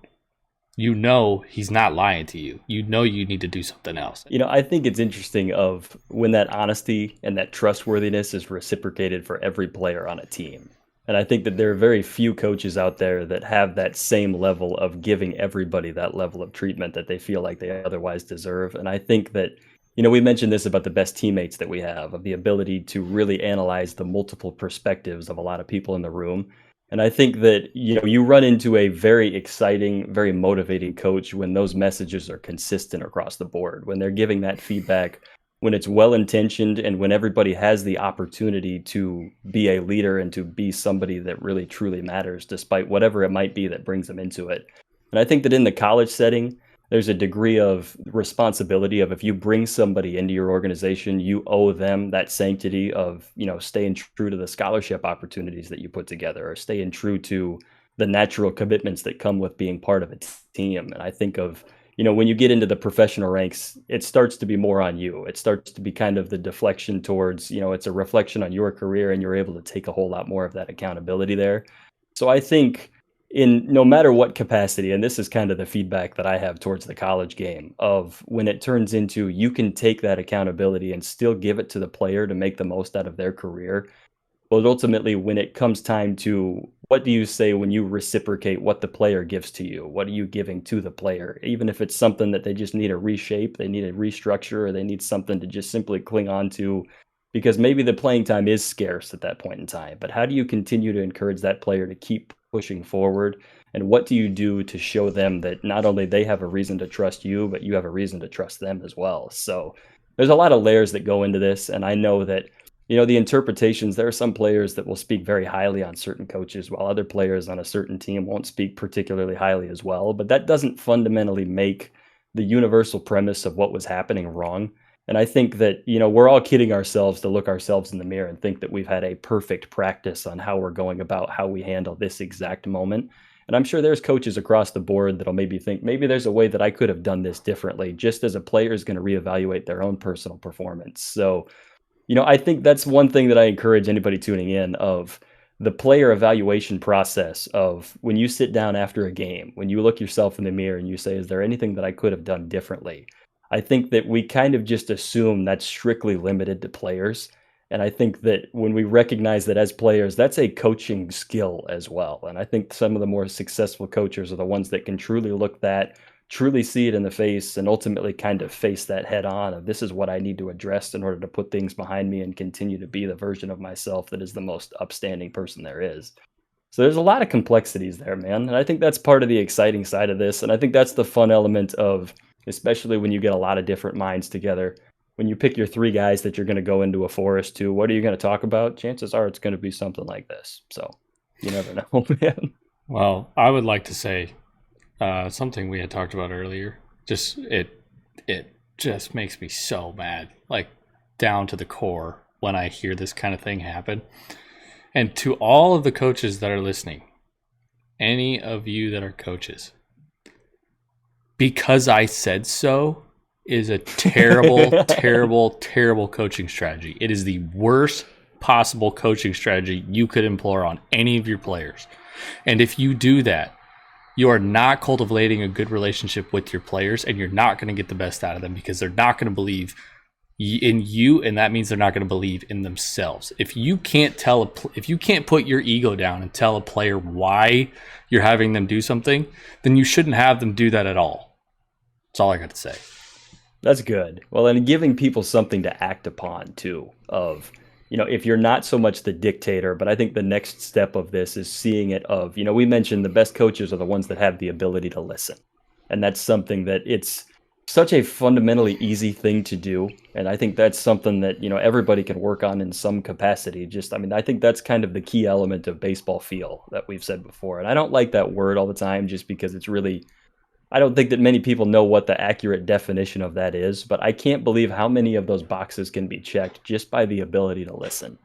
you know he's not lying to you. You know you need to do something else. I think it's interesting of when that honesty and that trustworthiness is reciprocated for every player on a team. And I think that there are very few coaches out there that have that same level of giving everybody that level of treatment that they feel like they otherwise deserve. And I think that, we mentioned this about the best teammates that we have, of the ability to really analyze the multiple perspectives of a lot of people in the room. And I think that, you run into a very exciting, very motivating coach when those messages are consistent across the board, when they're giving that feedback, when it's well-intentioned, and when everybody has the opportunity to be a leader and to be somebody that really truly matters, despite whatever it might be that brings them into it. And I think that in the college setting, there's a degree of responsibility of if you bring somebody into your organization, you owe them that sanctity of, staying true to the scholarship opportunities that you put together, or staying true to the natural commitments that come with being part of a team. And I think of, when you get into the professional ranks, it starts to be more on you. It starts to be kind of the deflection towards, it's a reflection on your career, and you're able to take a whole lot more of that accountability there. So I think in no matter what capacity, and this is kind of the feedback that I have towards the college game, of when it turns into you can take that accountability and still give it to the player to make the most out of their career. But ultimately, when it comes time to what do you say when you reciprocate what the player gives to you? What are you giving to the player? Even if it's something that they just need a reshape, they need a restructure, or they need something to just simply cling on to because maybe the playing time is scarce at that point in time. But how do you continue to encourage that player to keep pushing forward? And what do you do to show them that not only they have a reason to trust you, but you have a reason to trust them as well? So there's a lot of layers that go into this. And I know that the interpretations, there are some players that will speak very highly on certain coaches, while other players on a certain team won't speak particularly highly as well. But that doesn't fundamentally make the universal premise of what was happening wrong. And I think that, we're all kidding ourselves to look ourselves in the mirror and think that we've had a perfect practice on how we're going about how we handle this exact moment. And I'm sure there's coaches across the board that'll maybe think, maybe there's a way that I could have done this differently, just as a player is going to reevaluate their own personal performance. So I think that's one thing that I encourage anybody tuning in of the player evaluation process of when you sit down after a game, when you look yourself in the mirror and you say, is there anything that I could have done differently? I think that we kind of just assume that's strictly limited to players. And I think that when we recognize that as players, that's a coaching skill as well. And I think some of the more successful coaches are the ones that can truly look that, truly see it in the face, and ultimately kind of face that head on of this is what I need to address in order to put things behind me and continue to be the version of myself that is the most upstanding person there is. So there's a lot of complexities there, man. And I think that's part of the exciting side of this. And I think that's the fun element of, especially when you get a lot of different minds together, when you pick your three guys that you're going to go into a forest to, what are you going to talk about? Chances are it's going to be something like this. So you never know, man. Well, I would like to say, something we had talked about earlier, it just makes me so mad, like down to the core when I hear this kind of thing happen. And to all of the coaches that are listening, any of you that are coaches, because I said so is a terrible, terrible, terrible coaching strategy. It is the worst possible coaching strategy you could employ on any of your players. And if you do that, you are not cultivating a good relationship with your players, and you're not going to get the best out of them because they're not going to believe in you, and that means they're not going to believe in themselves. If you can't if you can't put your ego down and tell a player why you're having them do something, then you shouldn't have them do that at all. That's all I got to say. That's good. Well, and giving people something to act upon too. Of if you're not so much the dictator, but I think the next step of this is seeing it of we mentioned the best coaches are the ones that have the ability to listen, and that's something that it's such a fundamentally easy thing to do. And I think that's something that, everybody can work on in some capacity. I think that's kind of the key element of baseball feel that we've said before. And I don't like that word all the time just because I don't think that many people know what the accurate definition of that is, but I can't believe how many of those boxes can be checked just by the ability to listen.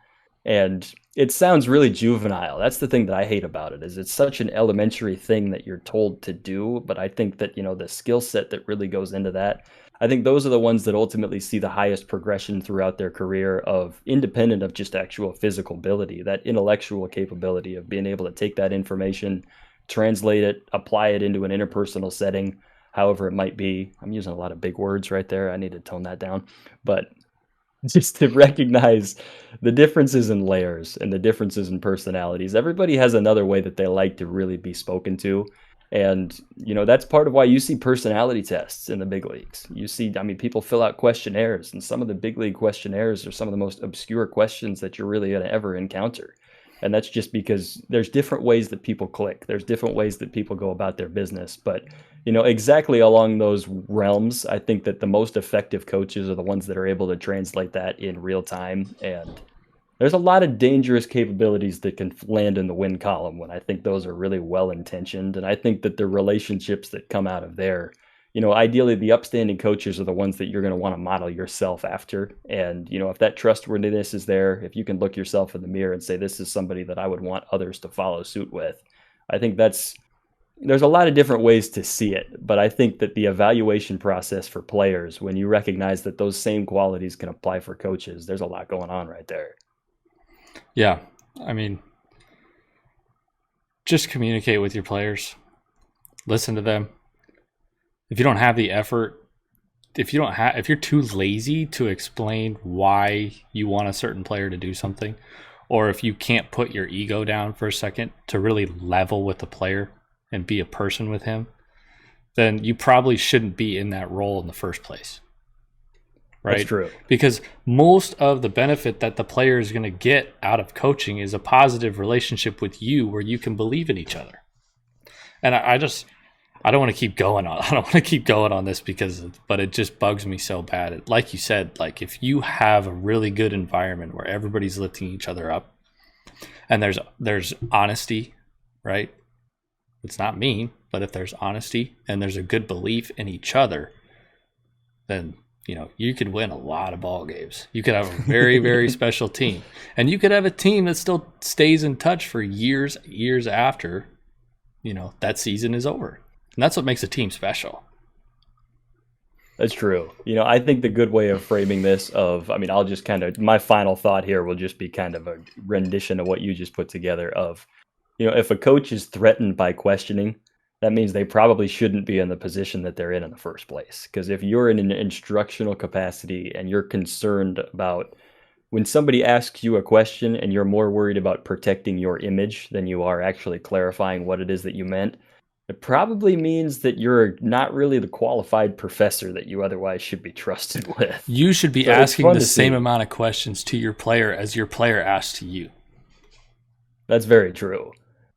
And it sounds really juvenile. That's the thing that I hate about it, is it's such an elementary thing that you're told to do. But I think that, the skill set that really goes into that, I think those are the ones that ultimately see the highest progression throughout their career, of independent of just actual physical ability, that intellectual capability of being able to take that information, translate it, apply it into an interpersonal setting, however it might be. I'm using a lot of big words right there. I need to tone that down. But just to recognize the differences in layers and the differences in personalities. Everybody has another way that they like to really be spoken to. And, that's part of why you see personality tests in the big leagues. You see, people fill out questionnaires, and some of the big league questionnaires are some of the most obscure questions that you're really going to ever encounter. And that's just because there's different ways that people click. There's different ways that people go about their business. But, exactly along those realms, I think that the most effective coaches are the ones that are able to translate that in real time. And there's a lot of dangerous capabilities that can land in the win column when I think those are really well intentioned. And I think that the relationships that come out of there, ideally the upstanding coaches are the ones that you're going to want to model yourself after. And, if that trustworthiness is there, if you can look yourself in the mirror and say, this is somebody that I would want others to follow suit with, I think there's a lot of different ways to see it. But I think that the evaluation process for players, when you recognize that those same qualities can apply for coaches, there's a lot going on right there. Yeah. Just communicate with your players. Listen to them. If you don't have the effort, if you're too lazy to explain why you want a certain player to do something, or if you can't put your ego down for a second to really level with the player and be a person with him, then you probably shouldn't be in that role in the first place. Right? That's true. Because most of the benefit that the player is going to get out of coaching is a positive relationship with you where you can believe in each other. And I don't want to keep going on. I don't want to keep going on this but it just bugs me so bad. Like you said, like if you have a really good environment where everybody's lifting each other up and there's honesty, right? It's not mean, but if there's honesty and there's a good belief in each other, then you could win a lot of ball games. You could have a very, very special team. And you could have a team that still stays in touch for years after, that season is over. And that's what makes a team special. That's true. I think the good way of framing this I'll just my final thought here will just be kind of a rendition of what you just put together of, if a coach is threatened by questioning, that means they probably shouldn't be in the position that they're in the first place. Because if you're in an instructional capacity and you're concerned about when somebody asks you a question and you're more worried about protecting your image than you are actually clarifying what it is that you meant, it probably means that you're not really the qualified professor that you otherwise should be trusted with. You should be asking the same amount of questions to your player as your player asks to you. That's very true.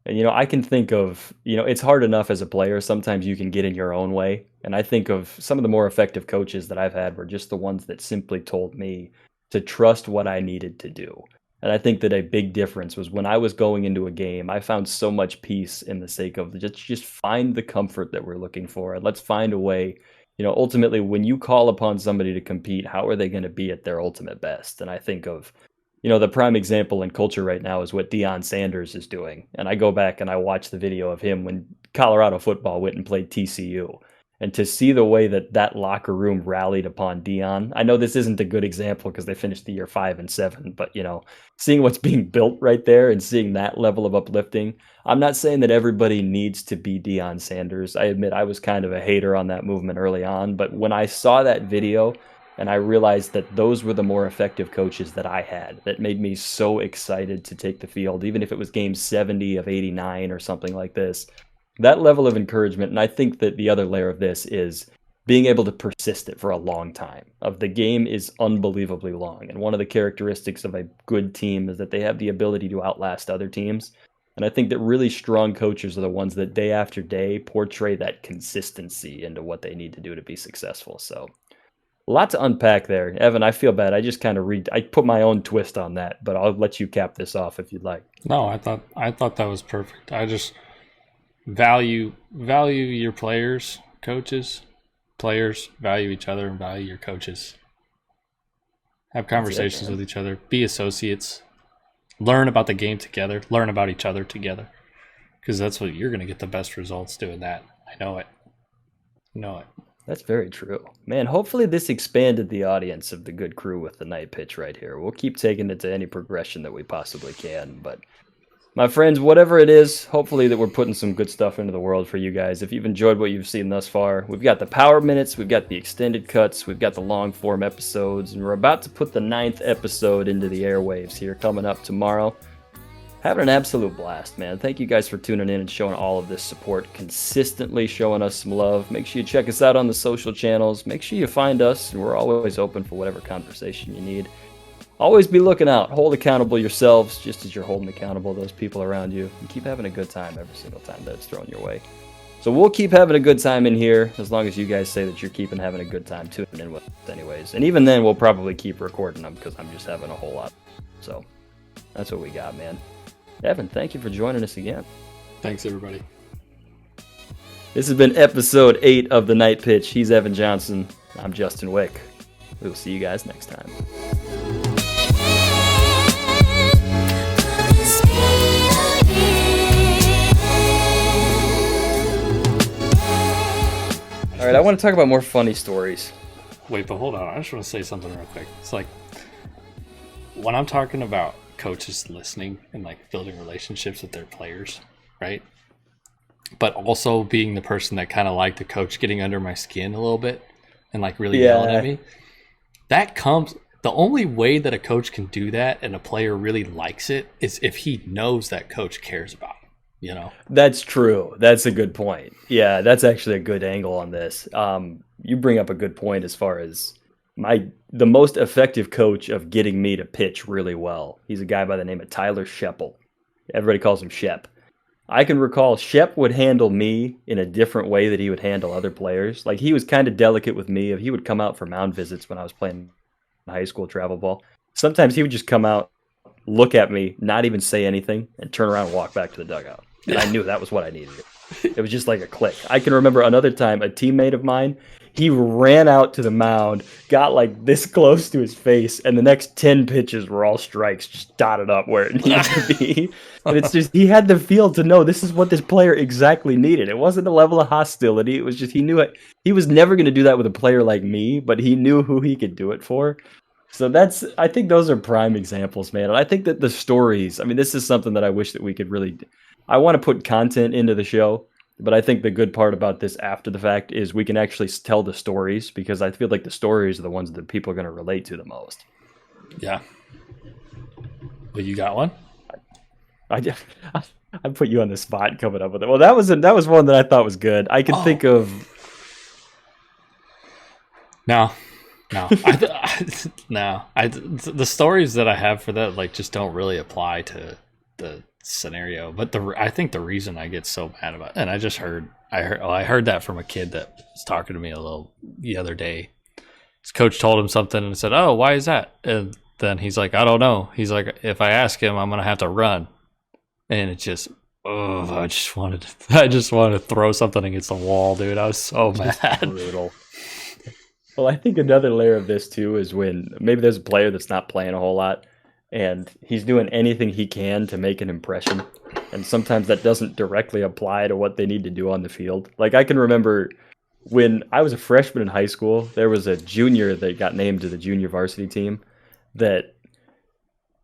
And, I can think of, it's hard enough as a player. Sometimes you can get in your own way. And I think of some of the more effective coaches that I've had were just the ones that simply told me to trust what I needed to do. And I think that a big difference was when I was going into a game, I found so much peace in the sake of just find the comfort that we're looking for. And let's find a way, ultimately, when you call upon somebody to compete, how are they going to be at their ultimate best? And I think of, the prime example in culture right now is what Deion Sanders is doing. And I go back and I watch the video of him when Colorado football went and played TCU. And to see the way that locker room rallied upon Deion, I know this isn't a good example because they finished the year 5-7, but seeing what's being built right there and seeing that level of uplifting, I'm not saying that everybody needs to be Deion Sanders. I admit I was kind of a hater on that movement early on, but when I saw that video, And I realized that those were the more effective coaches that I had that made me so excited to take the field, even if it was game 70 of 89 or something like this. That level of encouragement. And I think that the other layer of this is being able to persist it for a long time. Of the game is unbelievably long. And one of the characteristics of a good team is that they have the ability to outlast other teams. And I think that really strong coaches are the ones that day after day portray that consistency into what they need to do to be successful. So a lot to unpack there. Evan, I feel bad. I just kind of I put my own twist on that, but I'll let you cap this off if you'd like. No, I thought that was perfect. I just value your players, coaches. Players value each other and value your coaches. Have conversations with each other. Be associates. Learn about the game together. Learn about each other together. Because that's what you're going to get the best results doing that. I know it. That's very true. Man, hopefully this expanded the audience of the good crew with the night pitch right here. We'll keep taking it to any progression that we possibly can. But my friends, whatever it is, hopefully that we're putting some good stuff into the world for you guys. If you've enjoyed what you've seen thus far, we've got the power minutes, we've got the extended cuts, we've got the long form episodes, and we're about to put the 9th episode into the airwaves here coming up tomorrow. Having an absolute blast, man. Thank you guys for tuning in and showing all of this support, consistently showing us some love. Make sure you check us out on the social channels. Make sure you find us, and we're always open for whatever conversation you need. Always be looking out. Hold accountable yourselves, just as you're holding accountable those people around you. And keep having a good time every single time that it's thrown your way. So we'll keep having a good time in here, as long as you guys say that you're keeping having a good time tuning in with us anyways. And even then, we'll probably keep recording them, because I'm just having a whole lot. So that's what we got, man. Evan, thank you for joining us again. Thanks, everybody. This has been episode 8 of The Night Pitch. He's Evan Johnson. I'm Justin Wick. We will see you guys next time. All right, I want to talk about more funny stories. Wait, but hold on. I just want to say something real quick. It's like, when I'm talking about coaches listening and like building relationships with their players, right? But also being the person that kind of like the coach getting under my skin a little bit and like really yelling at me. That comes, the only way that a coach can do that and a player really likes it is if he knows that coach cares about him, you know? That's true. That's a good point. Yeah, that's actually a good angle on this. You bring up a good point as far as the most effective coach of getting me to pitch really well. He's a guy by the name of Tyler Sheppel. Everybody calls him Shep. I can recall Shep would handle me in a different way that he would handle other players. Like, he was kind of delicate with me. He would come out for mound visits when I was playing high school travel ball. Sometimes he would just come out, look at me, not even say anything, and turn around and walk back to the dugout. And I knew that was what I needed. It was just like a click. I can remember another time a teammate of mine, he ran out to the mound, got like this close to his face, and the next 10 pitches were all strikes, just dotted up where it needed to be. And it's just, he had the feel to know this is what this player exactly needed. It wasn't a level of hostility. It was just, he knew it. He was never going to do that with a player like me, but he knew who he could do it for. So I think those are prime examples, man. And I think that the stories, I mean, this is something that I wish that we could really, I want to put content into the show. But I think the good part about this after the fact is we can actually tell the stories, because I feel like the stories are the ones that people are going to relate to the most. Yeah. Well, you got one? I put you on the spot coming up with it. Well, that was one that I thought was good. I can think of. No. The stories that I have for that like just don't really apply to the scenario. But I think the reason I get so mad about it, and I heard that from a kid that was talking to me the other day. His coach told him something and said, "Oh, why is that?" And then he's like, "I don't know." He's like, "If I ask him, I'm gonna have to run." And it just, I just wanted to throw something against the wall, dude. I was so mad. Brutal. Well, I think another layer of this too is when maybe there's a player that's not playing a whole lot, and he's doing anything he can to make an impression. And sometimes that doesn't directly apply to what they need to do on the field. Like, I can remember when I was a freshman in high school, there was a junior that got named to the junior varsity team that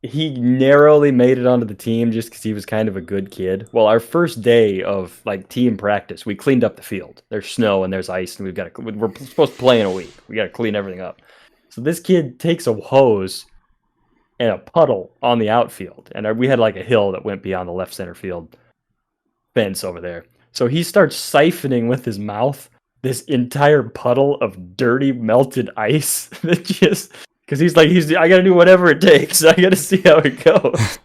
he narrowly made it onto the team just because he was kind of a good kid. Well, our first day of like team practice, we cleaned up the field. There's snow and there's ice, and we're supposed to play in a week. We got to clean everything up. So this kid takes a hose and a puddle on the outfield, and we had like a hill that went beyond the left center field fence over there. So he starts siphoning with his mouth this entire puddle of dirty melted ice that just because I gotta do whatever it takes. I gotta see how it goes.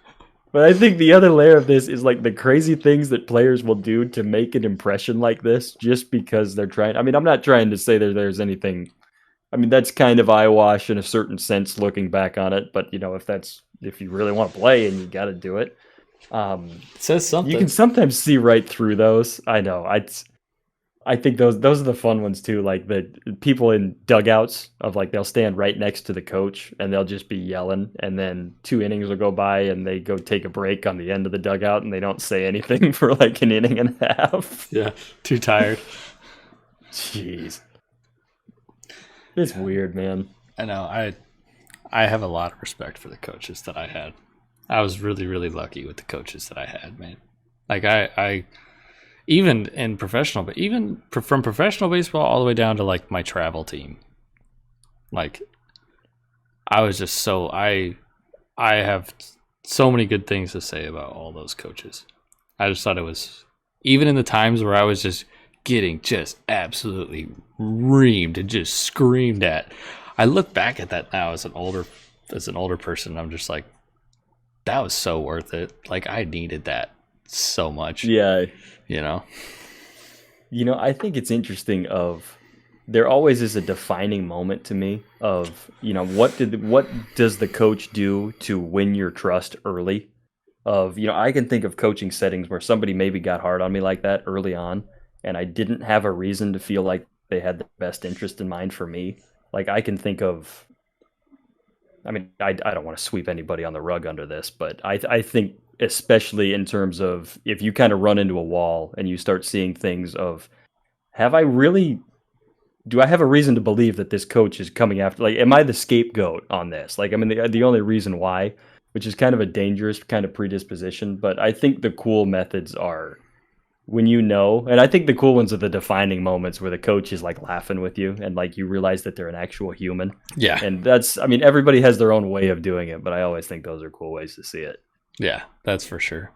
But I think the other layer of this is like the crazy things that players will do to make an impression like this just because they're trying. I mean, I'm not trying to say that there's anything. I mean, that's kind of eyewash in a certain sense looking back on it. But, if you really want to play and you got to do it. It says something. You can sometimes see right through those. I know. I think those are the fun ones too. Like the people in dugouts of like they'll stand right next to the coach and they'll just be yelling, and then 2 innings will go by and they go take a break on the end of the dugout and they don't say anything for like an inning and a half. Yeah, too tired. Jeez, it's weird, man. I know. I have a lot of respect for the coaches that I had. I was really, really lucky with the coaches that I had, man. Like I even in professional, but even from professional baseball all the way down to like my travel team. Like I was just I have so many good things to say about all those coaches. I just thought it was, even in the times where I was just getting just absolutely reamed and just screamed at. I look back at that now as an older person, and I'm just like, that was so worth it. Like I needed that so much. Yeah. I think it's interesting there always is a defining moment to me of, what does the coach do to win your trust early? I can think of coaching settings where somebody maybe got hard on me like that early on, and I didn't have a reason to feel like they had the best interest in mind for me. Like I can think of, I mean, I don't want to sweep anybody on the rug under this, but I think especially in terms of if you kind of run into a wall and you start seeing things of, do I have a reason to believe that this coach is coming after, like, am I the scapegoat on this? Like, I mean, the only reason why, which is kind of a dangerous kind of predisposition, but I think the cool methods are when and I think the cool ones are the defining moments where the coach is like laughing with you and like you realize that they're an actual human. Yeah. And everybody has their own way of doing it, but I always think those are cool ways to see it. Yeah, that's for sure.